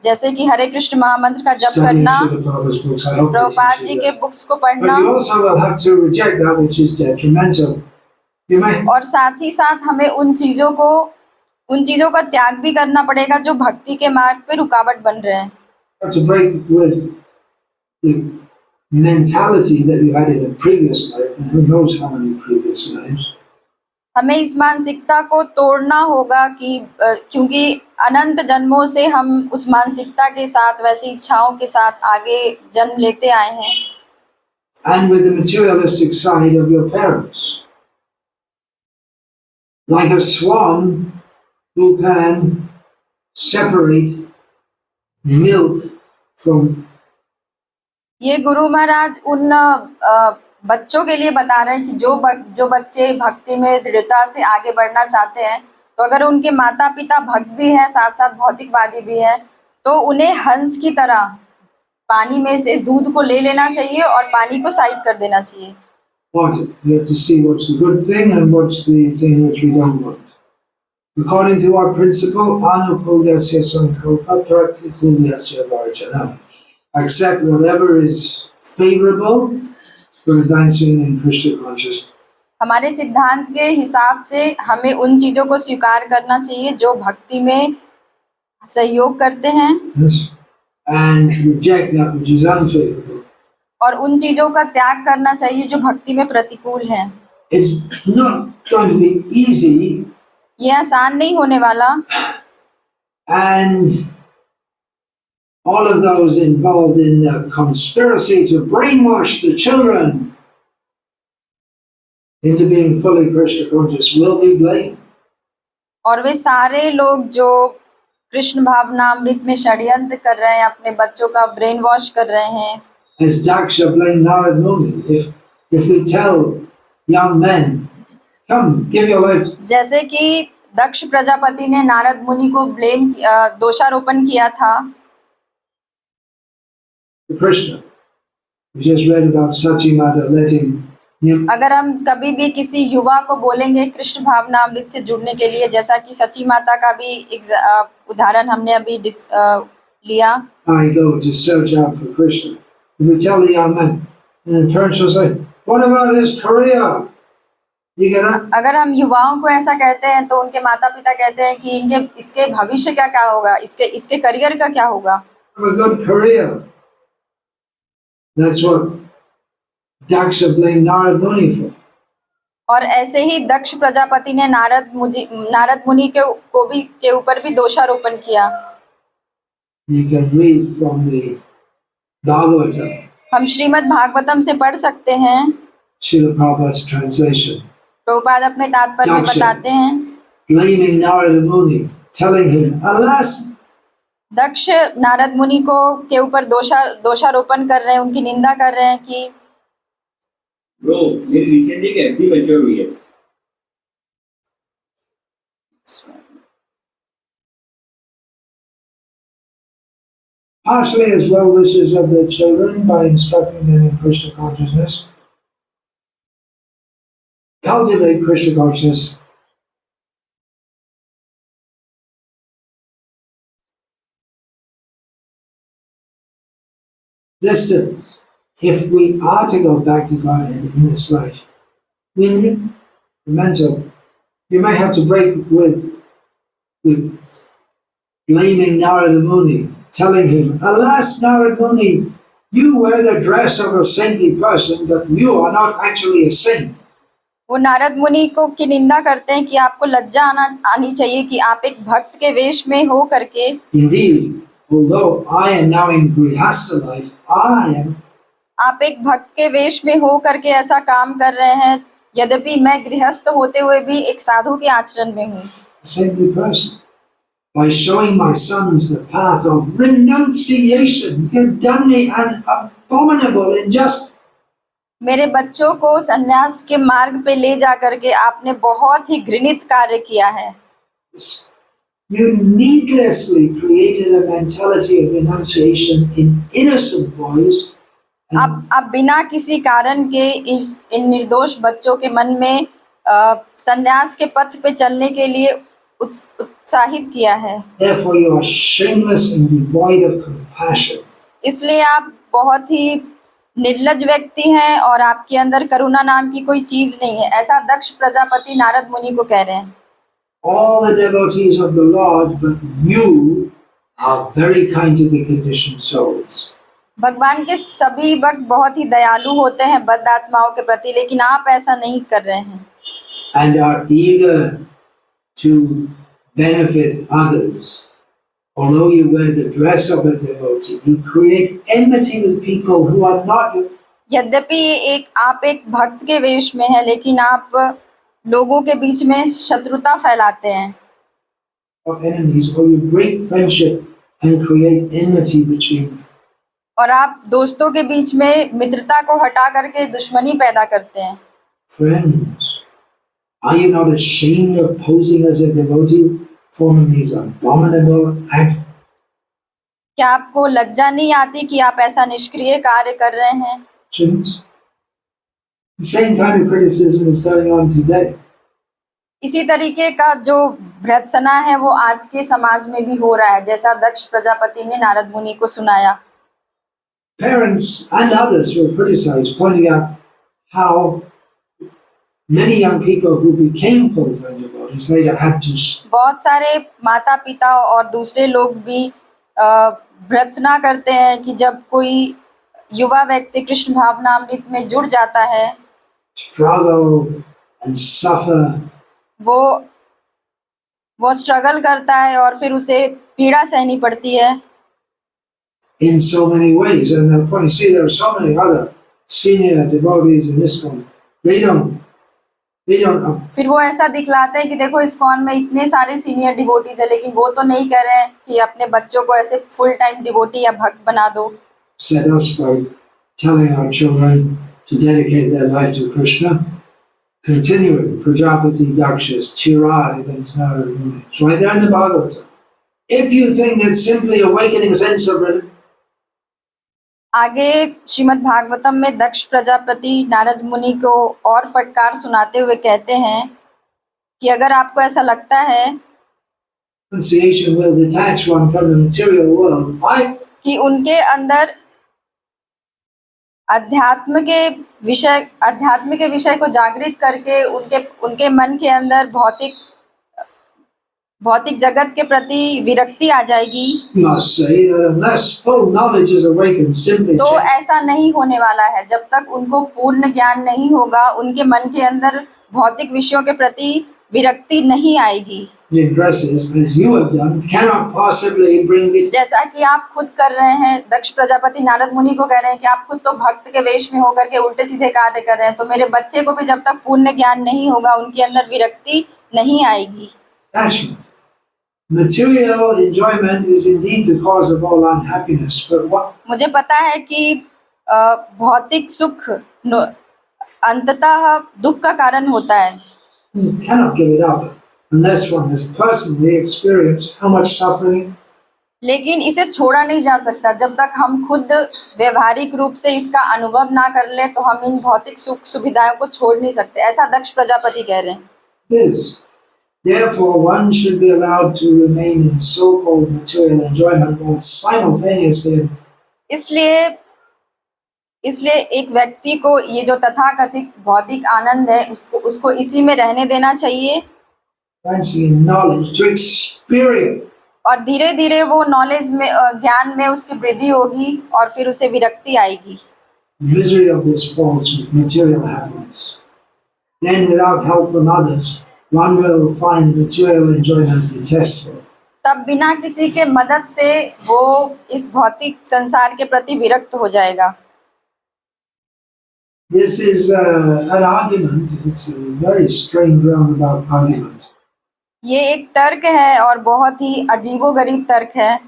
जैसे कि हरे कृष्ण महामंत्र का जप studying करना, Srila Prabhupada's books, I hope Prabhupada they ji teach के you that. बुक्स को पढ़ना, But you also will have to reject that which is detrimental. You may और साथ ही साथ हमें उन चीजों का त्याग भी करना पड़ेगा जो भक्ति के मार्ग पे रुकावट बन रहे हैं। have to break with the mentality that you had in a previous life, and who knows how many previous lives, हमें इस मानसिकता को तोड़ना होगा कि क्योंकि अनंत जन्मों से हम उस मानसिकता के साथ, वैसी इच्छाओं के साथ आगे जन्म लेते आए हैं। And with the materialistic side of your parents. Like a swan who can separate milk from. ये गुरु महाराज उन बच्चों के लिए बता रहे हैं कि जो बच्चे भक्ति में दृढ़ता से आगे बढ़ना चाहते हैं, तो अगर उनके माता पिता भक्त भी हैं, साथ साथ भौतिकवादी भी हैं, तो उन्हें हंस की तरह पानी में से दूध को ले लेना चाहिए और पानी को साइड कर देना चाहिए। What? You have to see what's the good thing and what's the thing which we don't want. According to our principle, anukulyasya sankalpa pratikulyasya varjana. Accept whatever is favorable for advancing in Krishna consciousness. हमारे सिद्धांत के हिसाब से हमें उन चीजों को स्वीकार करना चाहिए जो भक्ति में सहयोग करते हैं, Yes. And reject that which is unfavorable. और उन चीजों का त्याग करना चाहिए जो भक्ति में प्रतिकूल हैं। It's not going to be easy, ये आसान नहीं होने वाला, and all of those involved in the conspiracy to brainwash the children into being fully Krishna conscious will be blamed. और वे सारे लोग जो कृष्ण भावनामृत में षड्यंत्र कर रहे हैं, अपने बच्चों का ब्रेन वॉश कर रहे हैं। As Daksha blamed Narad Muni, if we tell young men, come, give your life जैसे कि दक्ष प्रजापति ने नारद मुनि को दोषारोपण किया था। to Krishna. We just read about Sachimata letting him. अगर हम कभी भी किसी युवा को बोलेंगे कृष्ण भावनामृत से जुड़ने के लिए, जैसा कि सची माता का भी उदाहरण हमने अभी लिया, I go to search out for Krishna. If we tell the young men, and the parents will say, what about his career? You get up? अगर हम युवाओं को ऐसा कहते हैं तो उनके माता पिता कहते हैं कि इसके भविष्य का क्या होगा, इसके करियर का क्या होगा। Have a good career. That's what Daksha blamed Narad Muni for. और ऐसे ही दक्ष प्रजापति ने नारद मुनि के ऊपर भी दोषारोपण किया। You can read from the Bhagavatam, हम श्रीमद् भागवतम से पढ़ सकते हैं। Srila Prabhupada's translation, प्रभुपाद अपने तात्पर्य में बताते हैं, blaming Narada Muni, telling him, alas, दक्ष नारद मुनि के ऊपर दोषारोपण कर रहे हैं, उनकी निंदा कर रहे हैं कि ब्रो मेरी रिसेंटली एक एफडी मैच्योर हुई है। partially as well wishes of their children by instructing them in Krishna consciousness. Cultivate Krishna consciousness. Distance. If we are to go back to Godhead in this life, we need the mental. You may have to break with the blaming Narada Muni, telling him, alas, Narada Muni, you wear the dress of a saintly person, but you are not actually a saint. वो नारद मुनि की निंदा करते हैं कि आपको लज्जा आनी चाहिए कि आप एक भक्त के वेश में हो करके, Indeed, although I am now in Grihastha life, आप एक भक्त के वेश में हो करके ऐसा काम कर रहे हैं, यद्यपि मैं गृहस्थ होते हुए भी एक साधु के आचरण में हूँ। a saintly person. By showing my sons the path of renunciation, you've done me an abominable injustice. मेरे बच्चों को संन्यास के मार्ग पे ले जा करके आपने बहुत ही घृणित कार्य किया है। You needlessly created a mentality of renunciation in innocent boys. आप बिना किसी कारण के इन निर्दोष बच्चों के मन में संन्यास के पथ पे चलने के लिए उत्साहित किया है। Therefore, you are shameless and devoid of compassion. इसलिए आप बहुत ही निर्लज व्यक्ति हैं और आपके अंदर करुणा नाम की कोई चीज नहीं है, ऐसा दक्ष प्रजापति नारद मुनि को कह रहे हैं। All the devotees of the Lord, but you are very kind to the conditioned souls. भगवान के सभी भक्त बहुत ही दयालु होते हैं बद्ध आत्माओं के प्रति, लेकिन आप ऐसा नहीं कर रहे हैं। and are eager to benefit others, although you wear the dress of a devotee, you create enmity with people who are not your यद्यपि आप एक भक्त के वेश में हैं, लेकिन आप लोगों के बीच में शत्रुता फैलाते हैं, enemies, or you break friendship and create enmity between them. और आप दोस्तों के बीच में मित्रता को हटा करके दुश्मनी पैदा करते हैं। Friends, are you not ashamed of posing as a devotee, forming these abominable क्या आपको लज्जा नहीं आती कि आप ऐसा निष्क्रिय कार्य कर रहे हैं? actions? The same kind of criticism is going on today. इसी तरीके का जो भर्त्सना है वो आज के समाज में भी हो रहा है, जैसा दक्ष प्रजापति ने नारद मुनि को सुनाया। Parents and others will criticize, pointing out how many young people who became full-time devotees later had to बहुत सारे माता पिता और दूसरे लोग भी भर्त्सना करते हैं कि जब कोई युवा व्यक्ति कृष्ण भावनामृत में जुड़ जाता है, struggle and suffer वो स्ट्रगल करता है और फिर उसे पीड़ा सहनी पड़ती है in so many ways. And of course, you see, there are so many other senior devotees in ISKCON. They don't. फिर वो ऐसा दिखलाते हैं कि देखो इस्कॉन में इतने सारे सीनियर डिवोटीज है, लेकिन वो तो नहीं कह रहे हैं कि अपने बच्चों को ऐसे फुल टाइम डिवोटी या भक्त बना दो। Set us by telling our children to dedicate their life to Krishna, continuing Prajapati Daksha's tirade against Narada Muni. It's right there in the Bhagavatam. If you think that simply awakening a sense of आगे श्रीमद् भागवतम में दक्ष प्रजापति नारद मुनि को और फटकार सुनाते हुए कहते हैं कि अगर आपको ऐसा लगता है renunciation will detach one from the material world, कि उनके अंदर अध्यात्म के विषय को जागृत करके उनके मन के अंदर भौतिक जगत के प्रति विरक्ति आ जाएगी, must say that unless full knowledge is awakened, simply तो ऐसा नहीं होने वाला है। जब तक उनको पूर्ण ज्ञान नहीं होगा, उनके मन के अंदर भौतिक विषयों के प्रति विरक्ति नहीं आएगी। dresses, as you have done, cannot possibly bring it. जैसा कि आप खुद कर रहे हैं, दक्ष प्रजापति नारद मुनि को कह रहे हैं कि आप खुद तो भक्त के वेश में होकर के उल्टे सीधे कार्य कर रहे हैं, तो मेरे बच्चे को भी जब तक पूर्ण ज्ञान नहीं होगा, उनके अंदर विरक्ति नहीं आएगी। Material enjoyment is indeed the cause of all unhappiness, but what? मुझे पता है कि भौतिक सुख अंततः दुख का कारण होता है। You cannot give it up unless one has personally experienced how much suffering. लेकिन इसे छोड़ा नहीं जा सकता जब तक हम खुद व्यवहारिक रूप से इसका अनुभव ना कर ले, तो हम इन भौतिक सुख सुविधाओं को छोड़ नहीं सकते, ऐसा दक्ष प्रजापति कह रहे हैं। Yes. Therefore, one should be allowed to remain in so-called material enjoyment while simultaneously. इसलिए एक व्यक्ति को ये जो तथाकथित भौतिक आनंद है उसको इसी में रहने देना चाहिए, Knowledge to experience. और धीरे धीरे वो नॉलेज में ज्ञान में उसकी वृद्धि होगी और फिर उसे विरक्ति आएगी। Misery of this false material happiness. Then, without help from others, one will find material enjoyment detestable. तब बिना किसी के मदद से वो इस भौतिक संसार के प्रति विरक्त हो जाएगा। This is an argument. It's a very strange roundabout argument. ये एक तर्क है और बहुत ही अजीबोगरीब तर्क है।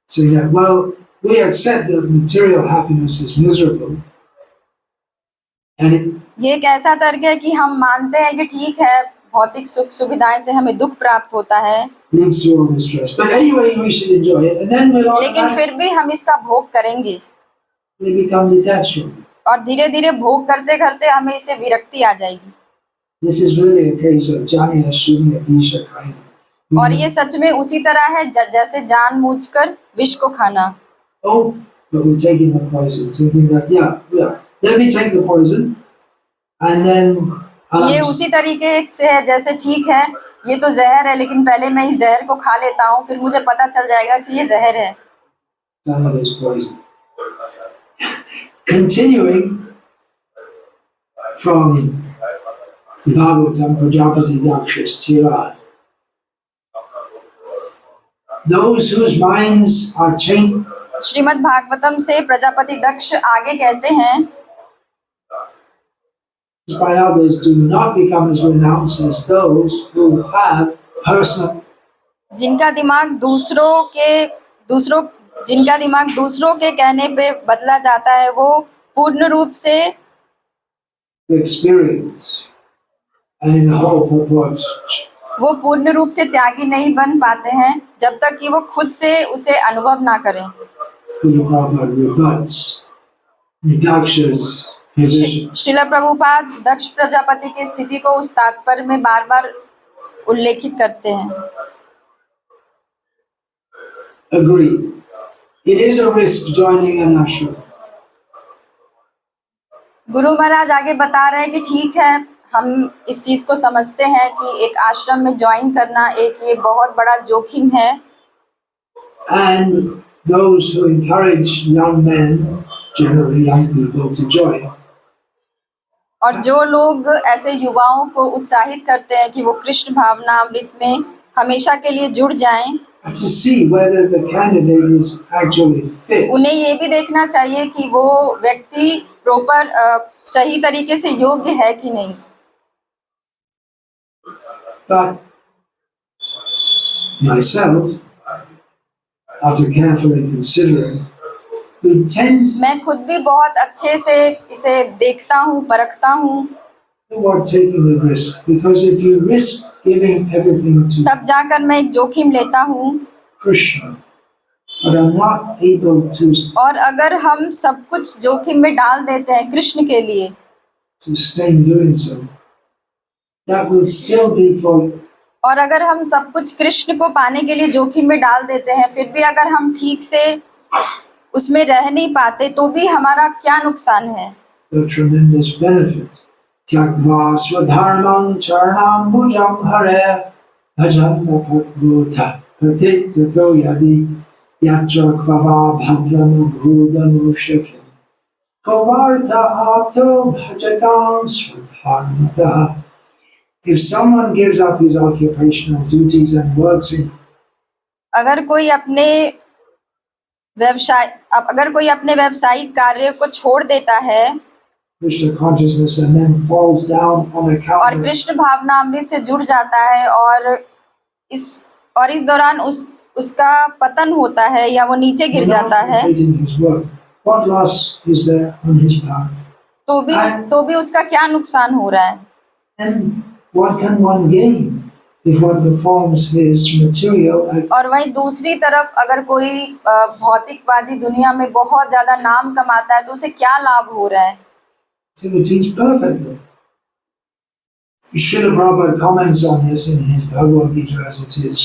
So yeah, well, we accept that material happiness is miserable, and ये एक ऐसा तर्क है कि हम मानते हैं कि ठीक है, भौतिक सुख सुविधाएं से हमें दुख प्राप्त होता है, leads to all distress. But anyway, we should enjoy it, and then we'll लेकिन फिर भी हम इसका भोग करेंगे we become detached from it. और धीरे धीरे भोग करते करते हमें इसे विरक्ति आ जाएगी। This is really a case of jnana shunya isha kaina. और ये सच में उसी तरह है जैसे जानबूझकर विष को खाना। Oh, but we're taking the poison, thinking that let me take the poison, and then ये उसी तरीके से है जैसे ठीक है, ये तो जहर है, लेकिन पहले मैं इस जहर को खा लेता हूँ, फिर मुझे पता चल जाएगा कि ये जहर है। some of this poison. Continuing from Bhagavatam Prajapati Dakshas Tirad. Those whose minds are changed Shrimad Bhagavatam से प्रजापति दक्ष आगे कहते हैं, by others do not become as renounced as those who have personal जिनका दिमाग दूसरों के कहने पे बदला जाता है, वो पूर्ण रूप से experience and in the whole purport. वो पूर्ण रूप से त्यागी नहीं बन पाते हैं जब तक कि वो खुद से उसे अनुभव ना करें। Prabhupada rebuts Daksha's position. Srila Prabhupada दक्ष प्रजापति की स्थिति को उस तात्पर्य में बार बार उल्लेखित करते हैं। Agreed. It is a risk joining an ashram. Guru Maharaj आगे बता रहे हैं कि ठीक है, हम इस चीज को समझते हैं कि एक आश्रम में ज्वाइन करना एक ये बहुत बड़ा जोखिम है। And those who encourage young men, generally young people, to join, और जो लोग ऐसे युवाओं को उत्साहित करते हैं कि वो कृष्ण भावना अमृत में हमेशा के लिए जुड़ जाएं, to see whether the candidate is actually fit. उन्हें ये भी देखना चाहिए कि वो व्यक्ति प्रॉपर सही तरीके से योग्य है कि नहीं। But myself, after carefully considering, we tend मैं खुद भी बहुत अच्छे से इसे देखता हूँ, परखता हूँ, toward taking the risk, because if you risk giving everything to तब जाकर मैं एक जोखिम लेता हूँ। Krishna, but are not able to और अगर हम सब कुछ जोखिम में डाल देते हैं कृष्ण के लिए, sustain doing so, that will still be for और अगर हम सब कुछ कृष्ण को पाने के लिए जोखिम में डाल देते हैं, फिर भी अगर हम ठीक से उसमें रह नहीं पाते तो भी हमारा क्या नुकसान है। the tremendous benefit. Tyagva swadharmam charanam bhujam hare bhajanna bhuta pratitato yadi yatra kvava bhadram bhudam rushakim kavarta apto bhajatam swadharmata. If someone gives up his occupational duties and works in अगर कोई अपने व्यावसायिक कार्य को छोड़ देता है Krishna consciousness and then falls down on और account of कृष्ण भावना अमृत से जुड़ जाता है और इस दौरान उसका पतन होता है या वो नीचे गिर जाता है, completing his work, what loss is there on his part? तो भी उसका क्या नुकसान हो रहा है। And what can one gain if one performs his material और वहीं दूसरी तरफ अगर कोई भौतिकवादी दुनिया में बहुत ज्यादा नाम कमाता है तो उसे क्या लाभ हो रहा है। activities perfectly? Srila Prabhupada comments on this in his Bhagavad Gita as it is.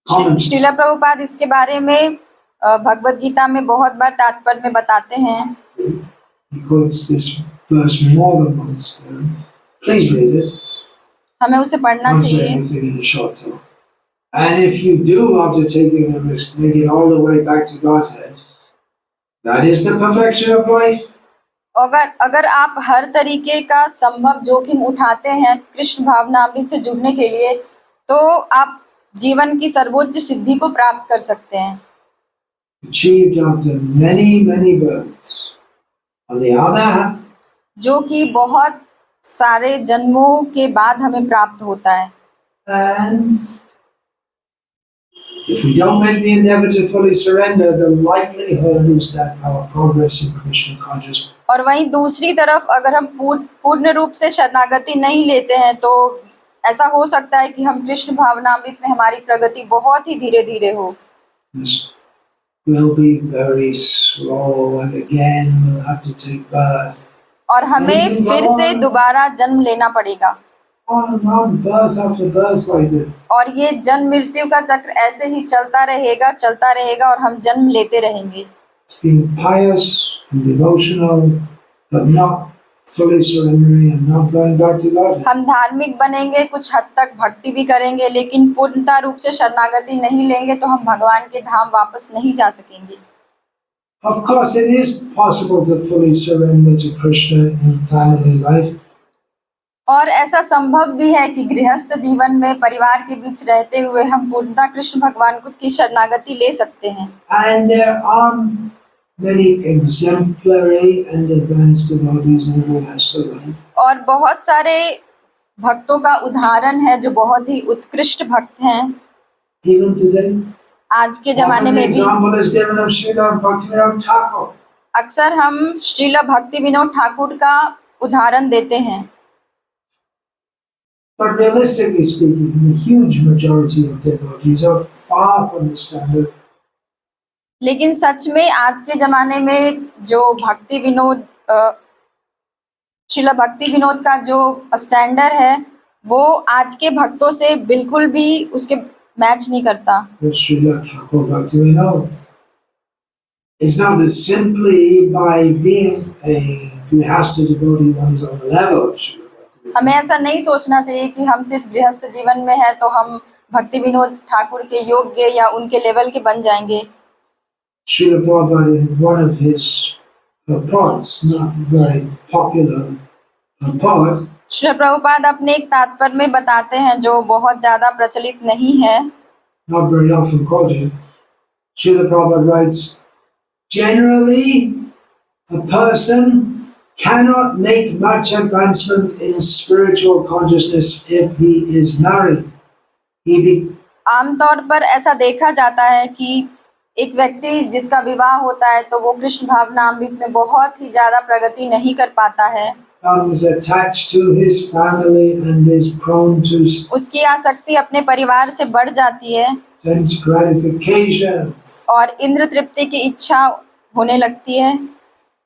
Comments. Srila Prabhupada इसके बारे में भगवत गीता में बहुत बार तात्पर्य में बताते हैं। He quotes this verse more than once. Please read it. हमें उसे पढ़ना I'll say चाहिए। everything in a short talk. And if you do, after taking the risk, make it all the way back to Godhead, that is the perfection of life. अगर आप हर तरीके का संभव जोखिम उठाते हैं कृष्ण भावना अमृत से जुड़ने के लिए, तो आप जीवन की सर्वोच्च सिद्धि को प्राप्त कर सकते हैं। Achieved after many births. On the other hand, जो कि बहुत सारे जन्मों के बाद हमें प्राप्त होता है। and if we don't make the endeavor to fully surrender, the likelihood is that our progress in Krishna consciousness और वहीं दूसरी तरफ अगर हम पूर्ण रूप से शरणागति नहीं लेते हैं तो ऐसा हो सकता है कि हम कृष्ण भावना अमृत में हमारी प्रगति बहुत ही धीरे धीरे हो will be very slow, and again we'll have to take birth. और हमें फिर से दोबारा जन्म लेना पड़ेगा On birth after birth like that. और ये जन्म मृत्यु का चक्र ऐसे ही चलता रहेगा और हम जन्म लेते रहेंगे। Being pious and devotional, but not fully surrendering and not going back to God. हम धार्मिक बनेंगे, कुछ हद तक भक्ति भी करेंगे, लेकिन पूर्णता रूप से शरणागति नहीं लेंगे तो हम भगवान के धाम वापस नहीं जा सकेंगे। Of course, it is possible to fully surrender to Krishna in family life. और ऐसा संभव भी है कि गृहस्थ जीवन में परिवार के बीच रहते हुए हम पूर्णतः कृष्ण भगवान को की शरणागति ले सकते हैं। And there are many exemplary and advanced devotees in the Western life. और बहुत सारे भक्तों का उदाहरण है जो बहुत ही उत्कृष्ट भक्त हैं Even today, आज के जमाने often the में भी। example is given of Srila Bhaktivinoda Thakur. अक्सर हम श्रील भक्ति विनोद ठाकुर का उदाहरण देते हैं, But realistically speaking, the huge majority of devotees are far from the standard. लेकिन सच में आज के जमाने में जो भक्ति विनोद श्रील भक्ति विनोद का जो स्टैंडर्ड है वो आज के भक्तों से बिल्कुल भी उसके मैच नहीं करता। But Srila Thakur Bhaktivinoda is not that simply by being a grihastha devotee one is on the level of Srila Bhaktivinoda. हमें ऐसा नहीं सोचना चाहिए कि हम सिर्फ गृहस्थ जीवन में है तो हम भक्ति विनोद ठाकुर के योग्य या उनके लेवल के बन जाएंगे। Srila Prabhupada in one of his purports, not very popular purport, Shri Prabhupada अपने एक तात्पर्य में बताते हैं जो बहुत ज्यादा प्रचलित नहीं है, not very often quoted, Srila Prabhupada writes, generally a person cannot make much advancement in spiritual consciousness if he is married. He be, आमतौर पर ऐसा देखा जाता है कि एक व्यक्ति जिसका विवाह होता है तो वो कृष्ण भावनामृत में बहुत ही ज्यादा प्रगति नहीं कर पाता है, becomes attached to his family and is prone to उसकी आसक्ति अपने परिवार से बढ़ जाती है sense gratification. और इंद्र तृप्ति की इच्छा होने लगती है।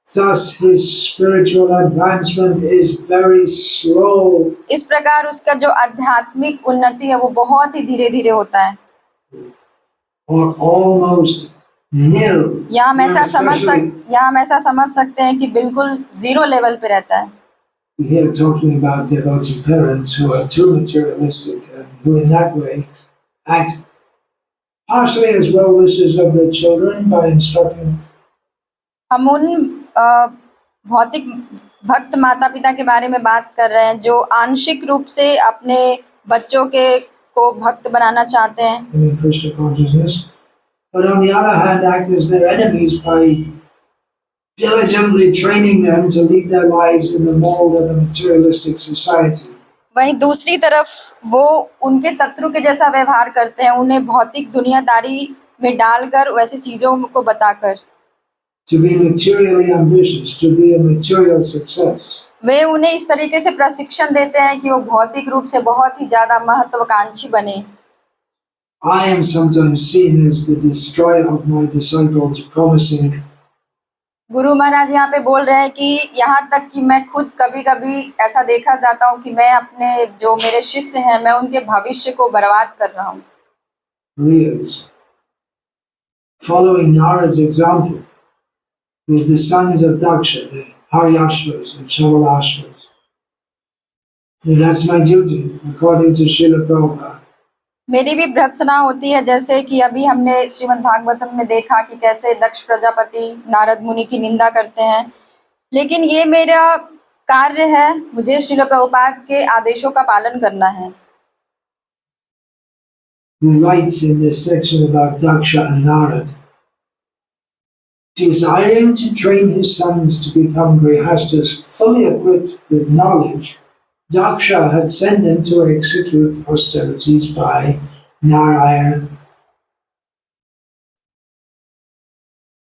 Thus his spiritual advancement is very slow इस प्रकार उसका जो आध्यात्मिक उन्नति है वो बहुत ही धीरे धीरे होता है or almost nil. या हम ऐसा Especially समझ सकते हैं कि बिल्कुल जीरो लेवल पे रहता है। here talking about devotee parents who are too materialistic and who in that way act partially as well wishers of their children by instructing हम उन भौतिक भक्त माता पिता के बारे में बात कर रहे हैं जो आंशिक रूप से अपने बच्चों के को भक्त बनाना चाहते हैं, in Krishna consciousness, but on the other hand act as their enemies by diligently training them to lead their lives in the mold of a materialistic society. वहीं दूसरी तरफ वो उनके शत्रु के जैसा व्यवहार करते हैं, उन्हें भौतिक दुनियादारी में डालकर वैसी चीजों को बताकर। To be materially ambitious, to be a material success. वे उन्हें इस तरीके से प्रशिक्षण देते हैं कि वो भौतिक रूप से बहुत ही ज्यादा महत्वाकांक्षी बने। I am sometimes seen as the destroyer of my disciples, promising Guru Maharaj यहाँ पे बोल रहे हैं कि यहाँ तक कि मैं खुद कभी कभी ऐसा देखा जाता हूँ कि मैं अपने जो मेरे शिष्य हैं मैं उनके भविष्य को बर्बाद कर रहा हूँ। reals. Following Narad's example with the sons of Daksha, the Haryashvas and Shavalashvas. And that's my duty, according to Srila Prabhupada. मेरी भी भर्त्सना होती है, जैसे कि अभी हमने श्रीमद् भागवतम में देखा कि कैसे दक्ष प्रजापति नारद मुनि की निंदा करते हैं, लेकिन ये मेरा कार्य है, मुझे श्रील प्रभुपाद के आदेशों का पालन करना है। Who writes in this section about Daksha and Narad, desiring to train his sons to become grihastas fully equipped with knowledge, Daksha had sent them to execute austerities by Narayana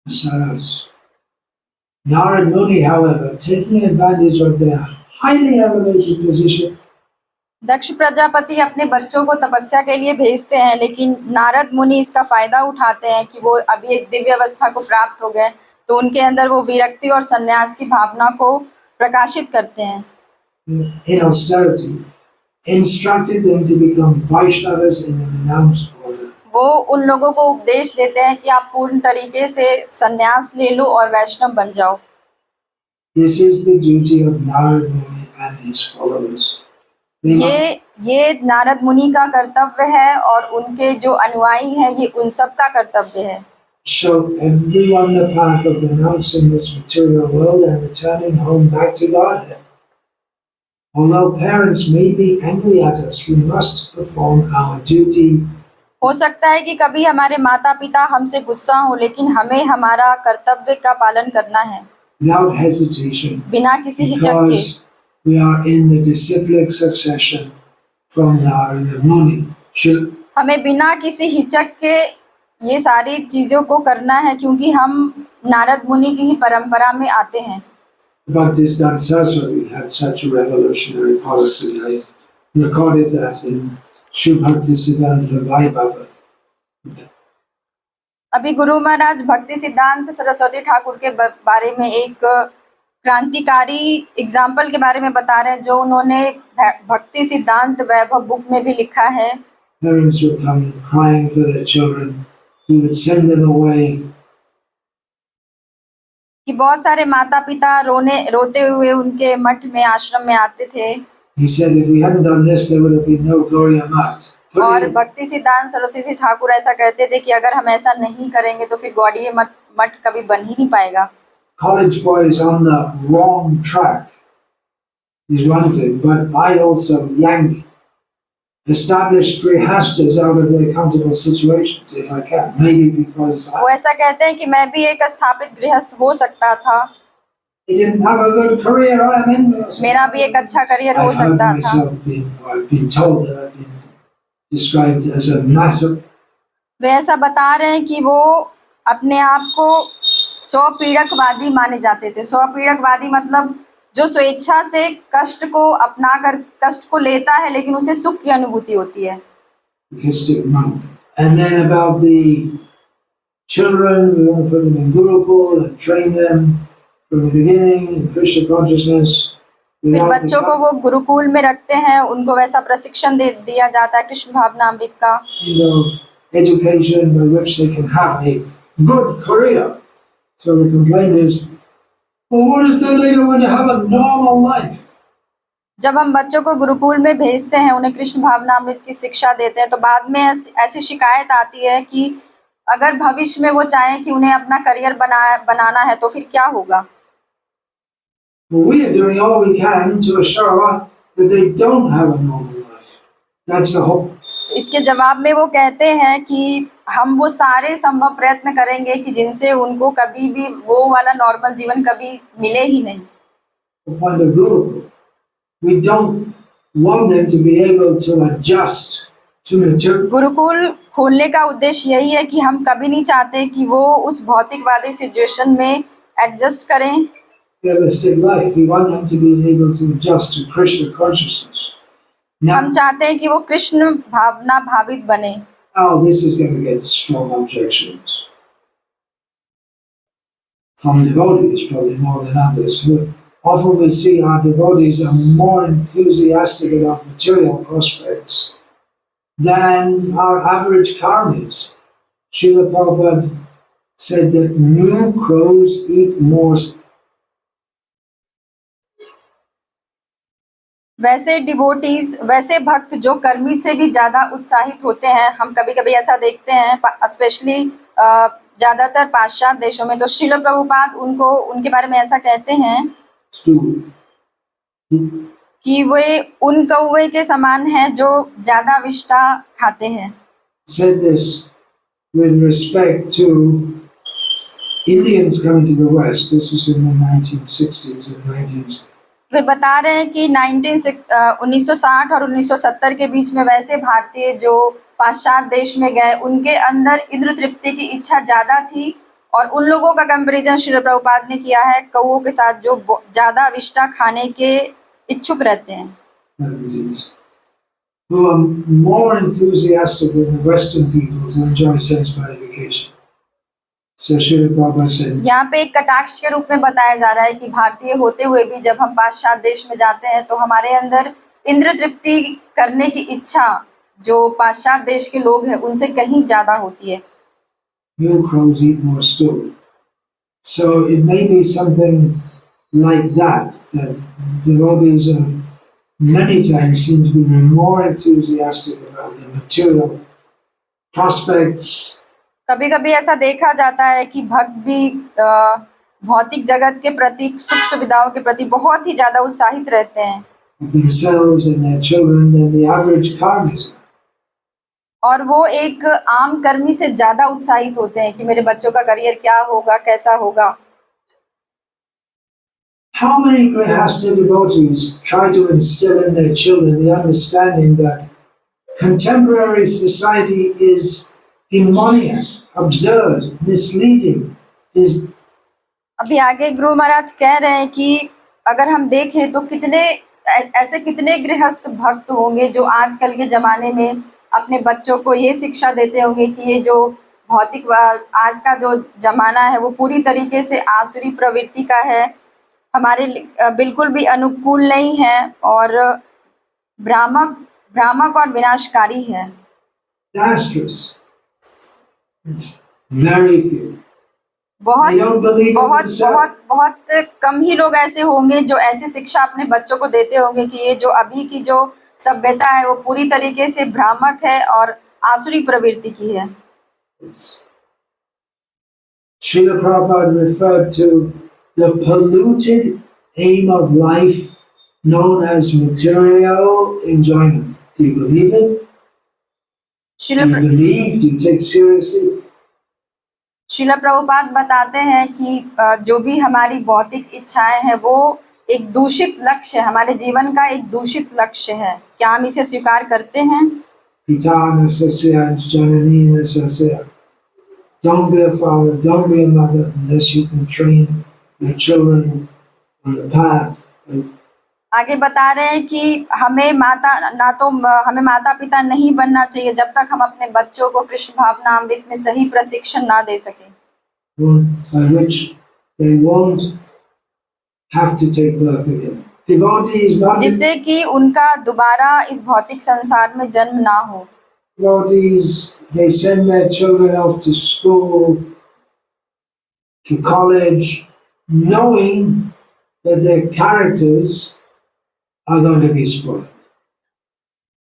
Saras. Narad Muni, however, taking advantage of their highly elevated position, दक्ष प्रजापति अपने बच्चों को तपस्या के लिए भेजते हैं, लेकिन नारद मुनि इसका फायदा उठाते हैं कि वो अभी एक दिव्य अवस्था को प्राप्त हो गए, तो उनके अंदर वो विरक्ति और संन्यास की भावना को प्रकाशित करते हैं। in austerity, instructed them to become Vaishnavas in the renounced order. वो उन लोगों को उपदेश देते हैं कि आप पूर्ण तरीके से संन्यास ले लो और वैष्णव बन जाओ। This is the duty of Narad Muni and his followers. ये नारद मुनि का कर्तव्य है और उनके जो अनुयायी हैं ये उन सब का कर्तव्य है। Show everyone the path of renouncing this material world and returning home back to Godhead. Although parents may be angry at us, we must perform our duty हो सकता है कि कभी हमारे माता पिता हमसे गुस्सा हो, लेकिन हमें हमारा कर्तव्य का पालन करना है without hesitation, बिना किसी हिचक के, because we are in the disciplic succession from Narada Muni. हमें बिना किसी हिचक के ये सारी चीजों को करना है, क्योंकि हम नारद मुनि की ही परंपरा में आते हैं। Bhaktisiddhanta Saraswati had such a revolutionary policy. I recorded that in Sri Bhaktisiddhanta Vaibhava. अभी गुरु महाराज भक्ति सिद्धांत सरस्वती ठाकुर के बारे में एक क्रांतिकारी एग्जाम्पल के बारे में बता रहे हैं, जो उन्होंने भक्ति सिद्धांत वैभव बुक में भी लिखा है। Parents would come crying for their children. He would send them away. कि बहुत सारे माता पिता रोते हुए उनके मठ में, आश्रम में आते थे। He said, if we hadn't done this, there would have been no Gauriya Math. और भक्ति सिद्धांत सरस्वती ठाकुर ऐसा कहते थे कि अगर हम ऐसा नहीं करेंगे तो फिर गौड़ीय मठ कभी बन ही नहीं पाएगा। College boys on the wrong track is one thing, but I also yank established grihastas out of their comfortable situations if I can. Maybe because वो ऐसा कहते हैं कि मैं भी एक स्थापित गृहस्थ हो सकता था, I didn't have a good career. I'm in this. मेरा भी एक अच्छा करियर हो I've heard सकता था। myself I've been told that I've been described as a massive. वे ऐसा बता रहे हैं कि वो अपने आप को स्वपीड़कवादी माने जाते थे। स्वपीड़कवादी मतलब जो स्वेच्छा से कष्ट को अपनाकर कष्ट को लेता है, लेकिन उसे सुख की अनुभूति होती है। Buddhistic monk. And then about the children, we want to put them in Gurukul and train them from the beginning in Krishna consciousness. फिर बच्चों को वो गुरुकुल में रखते हैं, उनको वैसा प्रशिक्षण दिया जाता है कृष्ण भावनामृत का। Education by which they can have a good career. So the complaint is, well, what if they later want to have a normal life? जब हम बच्चों को गुरुकुल में भेजते हैं, उन्हें कृष्ण भावनामृत की शिक्षा देते हैं, तो बाद में ऐसी शिकायत आती है कि अगर भविष्य में वो चाहें कि उन्हें अपना करियर बनाना है तो फिर क्या होगा। Well, we are doing all we can to assure that they don't have a normal life. That's the whole. इसके जवाब में वो कहते हैं कि हम वो सारे संभव प्रयत्न करेंगे कि जिनसे उनको कभी भी वो वाला नॉर्मल जीवन कभी मिले ही नहीं। The point of Gurukul. We don't want them to be able to adjust to material. Gurukul खोलने का उद्देश्य यही है कि हम कभी नहीं चाहते कि वो उस भौतिकवादी सिचुएशन में एडजस्ट करें। Realistic life. We want them to be able to adjust to Krishna consciousness. हम चाहते हैं कि वो कृष्ण भावना भावित बने। Now this is going to get strong objections from devotees, probably more than others. Often we see our devotees are more enthusiastic about material prospects than our average karmis. Srila Prabhupada said that new crows eat more. वैसे डिवोटीज, वैसे भक्त जो कर्मी से भी ज्यादा उत्साहित होते हैं, हम कभी कभी ऐसा देखते हैं, स्पेशली ज्यादातर पाश्चात्य देशों में। तो श्रील प्रभुपाद उनके बारे में ऐसा कहते हैं कि वे उन कौवे के समान हैं जो ज्यादा विष्ठा खाते हैं। Said this with respect to Indians coming to the West. This was in the 1960s and 1970s. वे बता रहे हैं कि 1960 और 1970 के बीच में वैसे भारतीय जो पाश्चात्य देश में गए, उनके अंदर इंद्र तृप्ति की इच्छा ज्यादा थी, और उन लोगों का कंपैरिजन श्रील प्रभुपाद ने किया है कौवों के साथ जो ज्यादा विष्ठा खाने के इच्छुक रहते हैं। Who are more enthusiastic than the Western people to enjoy sense gratification. So Srila Prabhupada said, यहाँ पे एक कटाक्ष के रूप में बताया जा रहा है कि भारतीय होते हुए भी जब हम पाश्चात्य देश में जाते हैं तो हमारे अंदर इंद्र तृप्ति करने की इच्छा जो पाश्चात्य देश के लोग हैं उनसे कहीं ज्यादा होती है। new crows eat more stool. So it may be something like that devotees are many times seem to be more enthusiastic about the material prospects. कभी कभी ऐसा देखा जाता है कि भक्त भी भौतिक जगत के प्रति, सुख सुविधाओं के प्रति बहुत ही ज्यादा उत्साहित रहते हैं। of themselves and their children than the average karmis. और वो एक आम कर्मी से ज्यादा उत्साहित होते हैं कि मेरे बच्चों का करियर क्या होगा, कैसा होगा। How many Grihastha devotees try to instill in their children the understanding that contemporary society is demoniac, absurd, misleading, is अभी आगे गुरु महाराज कह रहे हैं कि अगर हम देखें तो ऐसे कितने गृहस्थ भक्त होंगे जो आजकल के जमाने में अपने बच्चों को ये शिक्षा देते होंगे कि ये जो भौतिक आज का जो जमाना है वो पूरी तरीके से आसुरी प्रवृत्ति का है, हमारे बिल्कुल भी अनुकूल नहीं है और भ्रामक और विनाशकारी है। disastrous. Very few. बहुत They don't believe in बहुत themselves. बहुत बहुत कम ही लोग ऐसे होंगे जो ऐसी शिक्षा अपने बच्चों को देते होंगे कि ये जो अभी की जो सभ्यता है वो पूरी तरीके से भ्रामक है और आसुरी प्रवृत्ति की है। Srila Prabhupada referred to the polluted aim of life known as material enjoyment. Do you believe it? Do you believe? Do you take seriously? Srila Prabhupada बताते हैं कि जो भी हमारी भौतिक इच्छाएं हैं वो एक दूषित लक्ष्य है, हमारे जीवन का एक दूषित लक्ष्य है। क्या हम इसे स्वीकार करते हैं? Pitana sasya janani sasya. Don't be a father, don't be a mother unless you can train your children on the path. आगे बता रहे हैं कि हमें माता पिता नहीं बनना चाहिए जब तक हम अपने बच्चों को कृष्ण भावना अमृत में सही प्रशिक्षण ना दे सके, By which they won't have to take birth again. Devotees, not जिससे कि उनका दोबारा इस भौतिक संसार में जन्म ना हो। devotees, they send their children off to school, to college, knowing that their characters are going to be spoiled.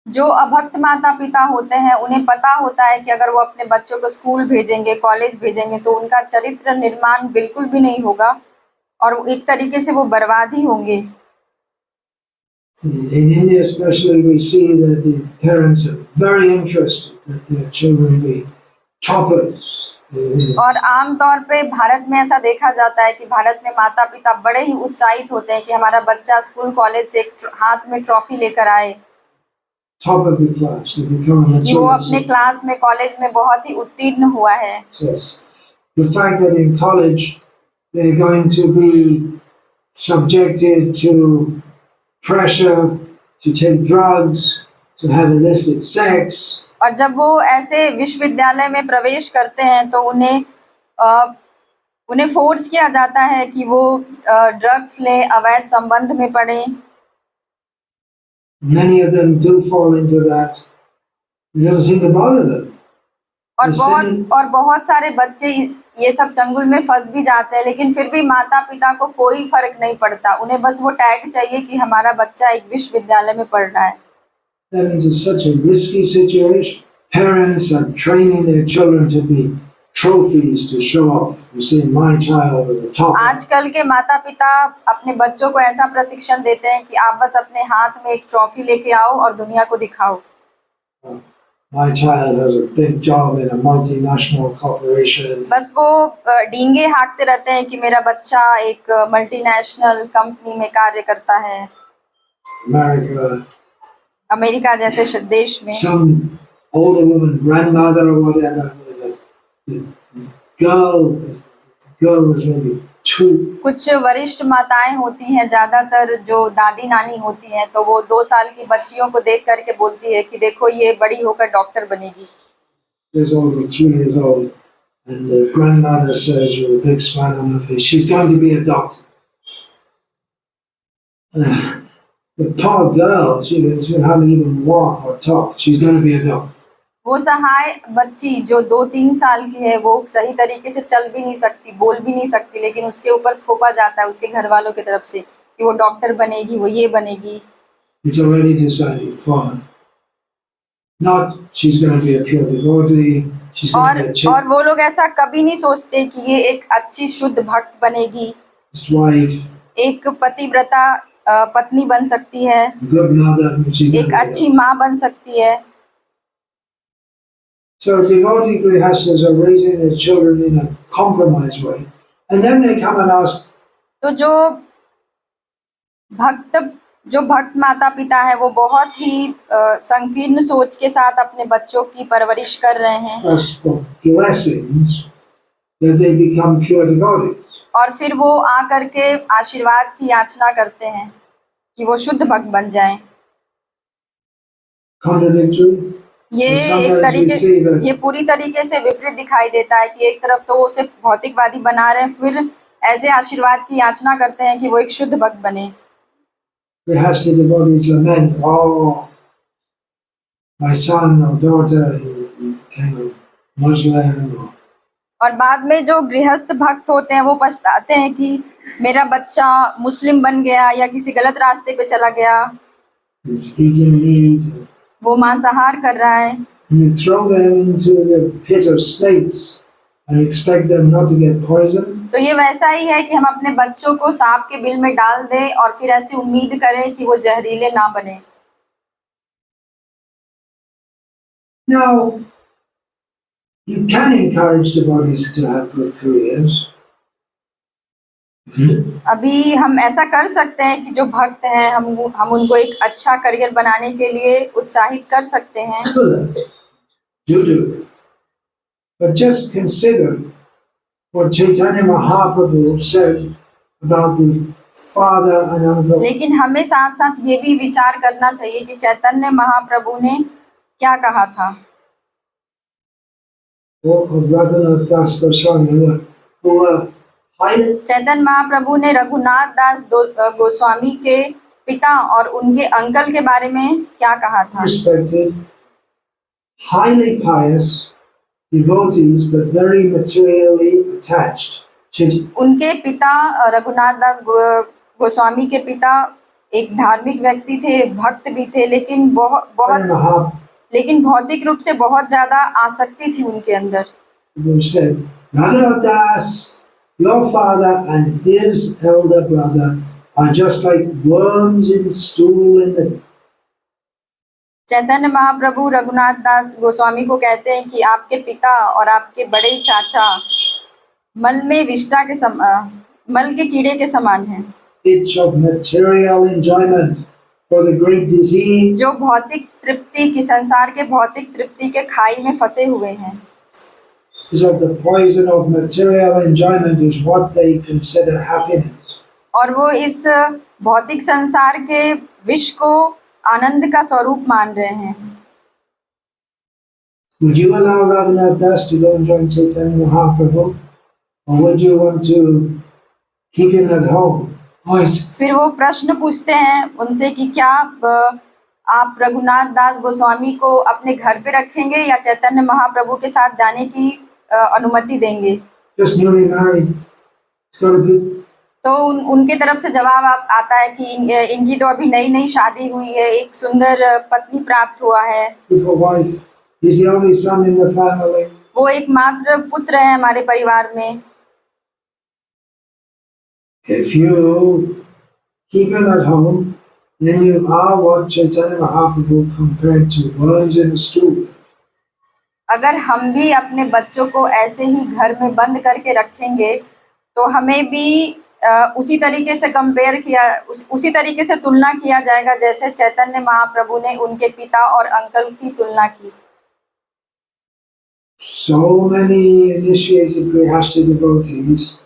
जो अभक्त माता पिता होते हैं उन्हें पता होता है कि अगर वो अपने बच्चों को स्कूल भेजेंगे, कॉलेज भेजेंगे तो उनका चरित्र निर्माण बिल्कुल भी नहीं होगा और एक तरीके से वो बर्बाद ही होंगे। In India especially, we see that the parents are very interested that their children be toppers. और आमतौर पे भारत में ऐसा देखा जाता है कि भारत में माता पिता बड़े ही उत्साहित होते हैं कि हमारा बच्चा स्कूल कॉलेज से एक हाथ में ट्रॉफी लेकर आए, Top of the class, they become कि वो अपने mature. क्लास में कॉलेज में बहुत ही उत्तीर्ण हुआ है। Yes. The fact that in college they're going to be subjected to pressure to take drugs, to have illicit sex, और जब वो ऐसे विश्वविद्यालय में प्रवेश करते हैं तो उन्हें फोर्स किया जाता है कि वो ड्रग्स ले, अवैध संबंध में पड़े। many of them do fall into that. It doesn't seem to bother them. और बहुत सारे बच्चे ये सब चंगुल में फंस भी जाते हैं, लेकिन फिर भी माता पिता को कोई फर्क नहीं पड़ता, उन्हें बस वो टैग चाहिए कि हमारा बच्चा एक विश्वविद्यालय में पढ़ रहा है। That means it's such a risky situation. Parents are training their children to be trophies to show off. You see, my child is a top. आजकल के माता पिता अपने बच्चों को ऐसा प्रशिक्षण देते हैं कि आप बस अपने हाथ में एक ट्रॉफी लेके आओ और दुनिया को दिखाओ। My child has a big job in a multinational corporation. बस वो डींगे हाँकते रहते हैं कि मेरा बच्चा एक मल्टीनेशनल कंपनी में कार्य करता है, America. अमेरिका जैसे देश में। Some older woman, grandmother or whatever, the girl was maybe 2. कुछ वरिष्ठ माताएं होती हैं, ज्यादातर जो दादी नानी होती हैं, तो वो 2 साल की बच्चियों को देख करके बोलती है कि देखो ये बड़ी होकर डॉक्टर बनेगी। There's only 3 years old, and the grandmother says with a big smile on her face, she's going to be a doctor. The poor girl, she hardly even walk or talk. She's going to be a doctor. वो सहाय बच्ची जो 2-3 साल की है, वो सही तरीके से चल भी नहीं सकती, बोल भी नहीं सकती, लेकिन उसके ऊपर थोपा जाता है उसके घर वालों की तरफ से कि वो डॉक्टर बनेगी, वो ये बनेगी। It's already decided for her. Not she's going to be a pure devotee. She's going to be a और वो लोग ऐसा कभी नहीं सोचते कि ये एक अच्छी शुद्ध भक्त बनेगी, chaste wife. एक पतिव्रता पत्नी बन सकती है, good mother, and she एक never अच्छी will. माँ बन सकती है। So devotee grihastas are raising their children in a compromised way, and then they come and ask, तो जो भक्त माता पिता है वो बहुत ही संकीर्ण सोच के साथ अपने बच्चों की परवरिश कर रहे हैं, us for blessings that they become pure devotees. और फिर वो आ करके आशीर्वाद की याचना करते हैं कि वो शुद्ध भक्त बन जाएं। Contradictory. ये And एक sometimes we see तरीके that ये पूरी तरीके से विपरीत दिखाई देता है कि एक तरफ तो वो उसे भौतिकवादी बना रहे हैं, फिर ऐसे आशीर्वाद की याचना करते हैं कि वो एक शुद्ध भक्त बने। grihasta devotees lament, oh, my son or daughter, he became a Muslim, or और बाद में जो गृहस्थ भक्त होते हैं वो पछताते हैं कि मेरा बच्चा मुस्लिम बन गया या किसी गलत रास्ते पे चला गया, is eating meat. वो मांसाहार कर रहा है। You throw them into the pit of snakes and expect them not to get poisoned. तो ये वैसा ही है कि हम अपने बच्चों को सांप के बिल में डाल दें और फिर ऐसी उम्मीद करें कि वो जहरीले ना बने। Now, you can encourage devotees to have good careers. अभी हम ऐसा कर सकते हैं कि जो भक्त हैं हम उनको एक अच्छा करियर बनाने के लिए उत्साहित कर सकते हैं। Do that. You do that. But just consider what Chaitanya Mahaprabhu said about the father and uncle लेकिन हमें साथ साथ ये भी विचार करना चाहिए कि चैतन्य महाप्रभु ने क्या कहा था। of Raghunath Das Goswami, who were highly Chaitanya Mahaprabhu ने रघुनाथ दास गोस्वामी के पिता और उनके अंकल के बारे में क्या कहा था। respected, highly pious devotees, but very materially attached. उनके पिता रघुनाथ दास गोस्वामी के पिता एक धार्मिक व्यक्ति थे, भक्त भी थे, लेकिन लेकिन भौतिक रूप से बहुत ज्यादा आसक्ति थी उनके अंदर। Who said, Raghunath Das, your father and his elder brother are just like worms in stool in the Chaitanya Mahaprabhu Raghunath दास गोस्वामी को कहते हैं कि आपके पिता और आपके बड़े चाचा मल में विष्ठा के मल के कीड़े के समान हैं, pitch of material enjoyment for the great disease. जो भौतिक तृप्ति की संसार के भौतिक तृप्ति के खाई में फंसे हुए हैं। So the poison of material enjoyment is what they consider happiness. और वो इस भौतिक संसार के विष को आनंद का स्वरूप मान रहे हैं। Would you allow Raghunath Das to go and join Chaitanya Mahaprabhu, or would you want to keep him at home? फिर वो प्रश्न पूछते हैं उनसे कि क्या आप रघुनाथ दास गोस्वामी को अपने घर पे रखेंगे या चैतन्य महाप्रभु के साथ जाने की अनुमति देंगे। Just newly married. It's got to be. तो उनके तरफ से जवाब आता है कि इनकी तो अभी नई नई शादी हुई है, एक सुंदर पत्नी प्राप्त हुआ है। Beautiful wife. He's the only son in the family. वो एकमात्र पुत्र है हमारे परिवार में। If you keep him at home, then you are what Chaitanya Mahaprabhu compared to worms in a stool. अगर हम भी अपने बच्चों को ऐसे ही घर में बंद करके रखेंगे तो हमें भी उसी तरीके से उसी तरीके से तुलना किया जाएगा जैसे चैतन्य महाप्रभु ने उनके पिता और अंकल की तुलना की। So many initiated Grihastha devotees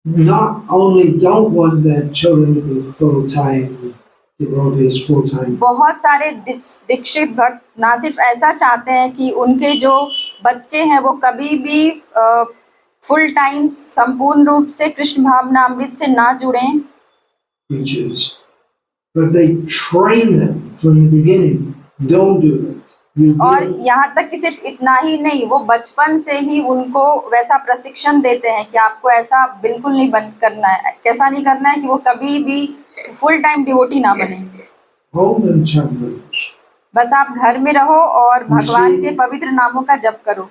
not only don't want their children to be full-time devotees, full-time. बहुत सारे दीक्षित भक्त ना सिर्फ ऐसा चाहते हैं कि उनके जो बच्चे हैं वो कभी भी फुल टाइम संपूर्ण रूप से कृष्ण भावना अमृत से ना जुड़ें, Preachers, but they train them from the beginning. Don't do that. और यहाँ तक कि सिर्फ इतना ही नहीं, वो बचपन से ही उनको वैसा प्रशिक्षण देते हैं कि आपको ऐसा बिल्कुल नहीं बंद करना है, कैसा नहीं करना है कि वो कभी भी फुल टाइम डिवोटी ना बने। Home and chant. बस आप घर में रहो और भगवान के पवित्र नामों का जप करो।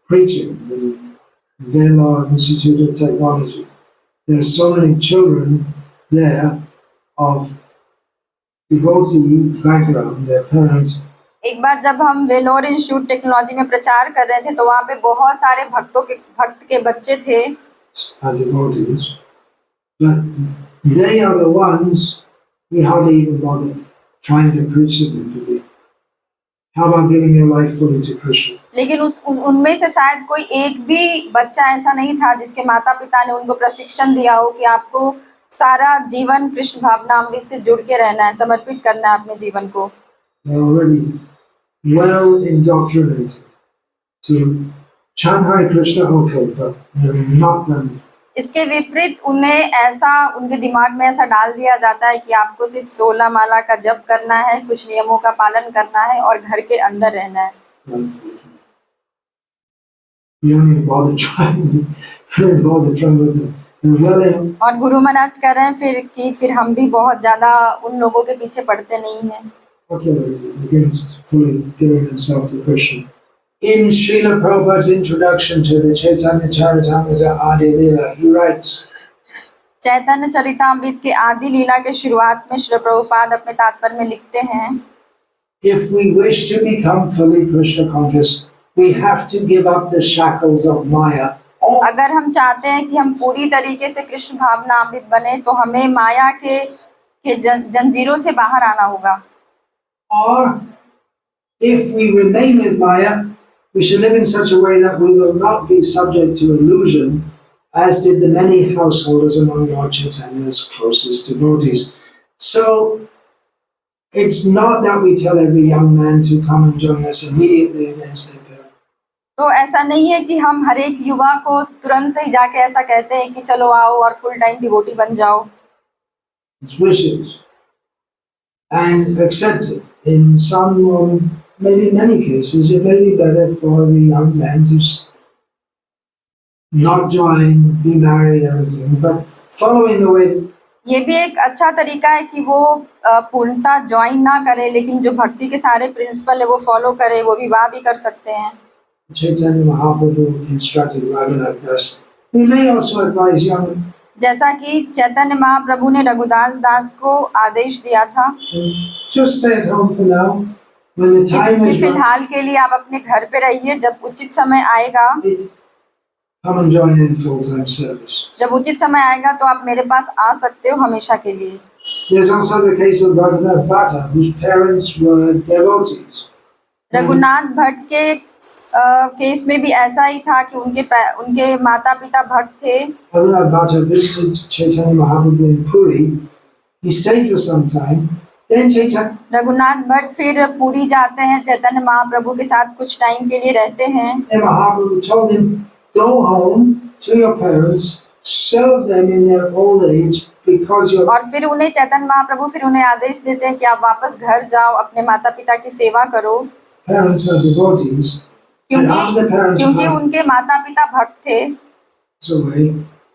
Preaching in Vela Institute of Technology. there are so many children there of devotee background, their parents एक बार जब हम वेलोर इंस्टीट्यूट टेक्नोलॉजी में प्रचार कर रहे थे तो वहाँ पे बहुत सारे भक्त के बच्चे थे, are devotees, but they are the ones we hardly even bother trying to preach to them today. How about giving your life fully to Krishna? लेकिन उनमें से शायद कोई एक भी बच्चा ऐसा नहीं था जिसके माता पिता ने उनको प्रशिक्षण दिया हो कि आपको सारा जीवन कृष्ण भावनामृत से जुड़ के रहना है, समर्पित करना है अपने जीवन को। They're already well indoctrinated to chant Hare Krishna, okay, but they're not going to. इसके विपरीत उन्हें ऐसा उनके दिमाग में ऐसा डाल दिया जाता है कि आपको सिर्फ 16 माला का जप करना है, कुछ नियमों का पालन करना है और घर के अंदर रहना है। You don't even bother trying. Don't bother trying with them. They're well in. और गुरु महाराज कह रहे हैं फिर हम भी बहुत ज्यादा उन लोगों के पीछे पड़ते नहीं हैं। Populated against fully giving themselves to Krishna. In Srila Prabhupada's introduction to the Chaitanya Charitamrita Adi Leela, he writes, चैतन्य चरितामृत के आदि लीला के शुरुआत में श्री प्रभुपाद अपने तात्पर्य में लिखते हैं, if we wish to become fully Krishna conscious, we have to give up the shackles of Maya. अगर हम चाहते हैं कि हम पूरी तरीके से कृष्ण भावनामृत बने तो हमें माया के जंजीरों से बाहर आना होगा। Or if we remain with Maya, we should live in such a way that we will not be subject to illusion, as did the many householders among Lord Chaitanya's closest devotees. So, it's not that we tell every young man to come and join us immediately against their parents. तो ऐसा नहीं है कि हम हर एक युवा को तुरंत से ही जाके ऐसा कहते हैं कि चलो आओ और फुल टाइम डिवोटी बन जाओ। It's wishes and accepted. In some, maybe many cases, it may be better for the young man to not join, be married, everything, but following the way. ये भी एक अच्छा तरीका है कि वो पूर्णतः ज्वाइन ना करे, लेकिन जो भक्ति के सारे प्रिंसिपल है वो फॉलो करे, वो विवाह भी कर सकते हैं। Chaitanya Mahaprabhu instructed Raghunath Das. He may also advise young. जैसा कि चैतन्य महाप्रभु ने रघुदास दास को आदेश दिया था Just stay at home for now. When the time कि is right, फिलहाल के लिए आप अपने घर पे रहिए, जब उचित समय आएगा, come and join in full-time service. जब उचित समय आएगा तो आप मेरे पास आ सकते हो हमेशा के लिए। There's also the case of Raghunath Bhatta, whose parents were devotees. Raghunath Bhatt के केस में भी ऐसा ही था कि उनके माता पिता भक्त थे। Raghunath Bhatta visited Chaitanya Mahaprabhu in Puri. He stayed for some time. Then Chaitanya Raghunath Bhatt फिर पुरी जाते हैं, चैतन्य महाप्रभु के साथ कुछ टाइम के लिए रहते हैं। Mahaprabhu told him, go home to your parents, serve them in their old age, because your और फिर उन्हें चैतन्य महाप्रभु फिर उन्हें आदेश देते हैं कि आप वापस घर जाओ, अपने माता पिता की सेवा करो, parents are devotees. क्योंकि उनके माता पिता भक्त थे। So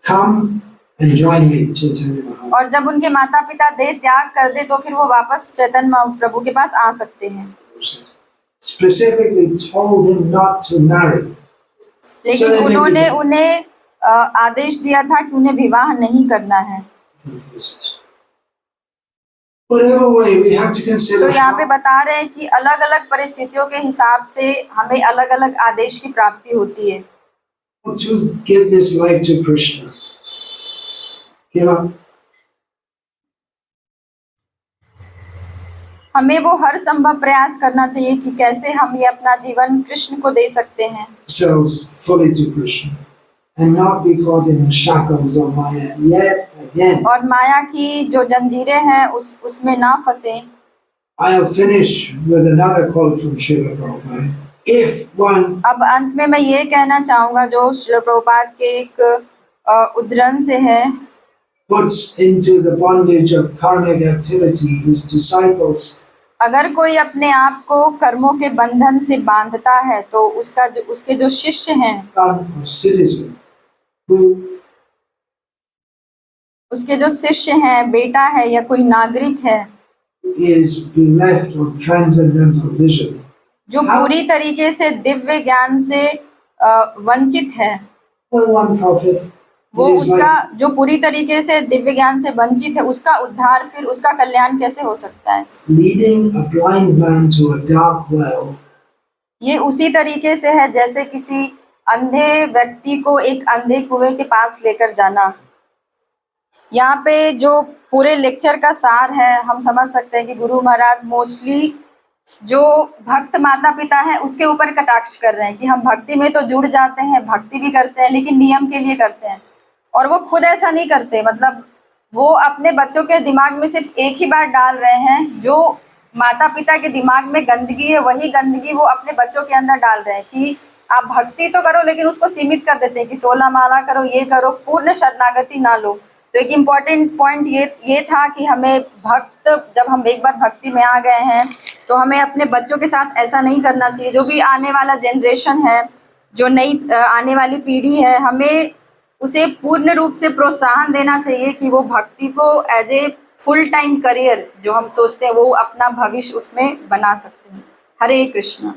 come and join me, Chaitanya Mahaprabhu. और जब उनके माता पिता देह त्याग कर दे तो फिर वो वापस चैतन्य महाप्रभु के पास आ सकते हैं। Specifically told him not to marry. लेकिन उन्होंने उन्हें आदेश दिया था कि उन्हें विवाह नहीं करना है। Whatever way, we have to consider. तो यहाँ पे बता रहे हैं कि अलग अलग परिस्थितियों के हिसाब से हमें अलग अलग आदेश की प्राप्ति होती है। To give this life to Krishna. Give up. हमें वो हर संभव प्रयास करना चाहिए कि कैसे हम ये अपना जीवन कृष्ण को दे सकते हैं। Ourselves fully to Krishna, and not be caught in the shackles of Maya yet again. और माया की जो जंजीरें हैं उसमें ना फंसे। I'll finish with another quote from Srila Prabhupada. If one अब अंत में मैं ये कहना चाहूँगा जो श्रील प्रभुपाद के एक उद्धरण से है, puts into the bondage of karmic activity his disciples, अगर कोई अपने आप को कर्मों के बंधन से बांधता है तो उसके जो शिष्य हैं, son or citizen, who उसके जो शिष्य हैं, बेटा है या कोई नागरिक है, is bereft of transcendental vision, जो पूरी तरीके से दिव्य ज्ञान से वंचित है, will one profit? वो It is उसका जो पूरी तरीके से दिव्य ज्ञान से वंचित है, उसका उद्धार, फिर उसका कल्याण कैसे हो सकता है? leading a blind man to a dark well ये उसी तरीके से है जैसे किसी अंधे व्यक्ति को एक अंधे कुएं के पास लेकर जाना। यहाँ पे जो पूरे लेक्चर का सार है, हम समझ सकते हैं कि गुरु महाराज मोस्टली जो भक्त माता पिता है उसके ऊपर कटाक्ष कर रहे हैं कि हम भक्ति में तो जुड़ जाते हैं, भक्ति भी करते हैं, लेकिन नियम के लिए करते हैं। और वो खुद ऐसा नहीं करते, मतलब वो अपने बच्चों के दिमाग में सिर्फ एक ही बात डाल रहे हैं, जो माता पिता के दिमाग में गंदगी है वही गंदगी वो अपने बच्चों के अंदर डाल रहे हैं कि आप भक्ति तो करो, लेकिन उसको सीमित कर देते हैं कि 16 माला करो, ये करो, पूर्ण शरणागति ना लो। तो एक इम्पॉर्टेंट पॉइंट ये था कि हमें भक्त, जब हम एक बार भक्ति में आ गए हैं तो हमें अपने बच्चों के साथ ऐसा नहीं करना चाहिए। जो भी आने वाला जनरेशन है, जो नई आने वाली पीढ़ी है, हमें उसे पूर्ण रूप से प्रोत्साहन देना चाहिए कि वो भक्ति को as a full time career जो हम सोचते हैं वो अपना भविष्य उसमें बना सकते हैं। हरे कृष्णा।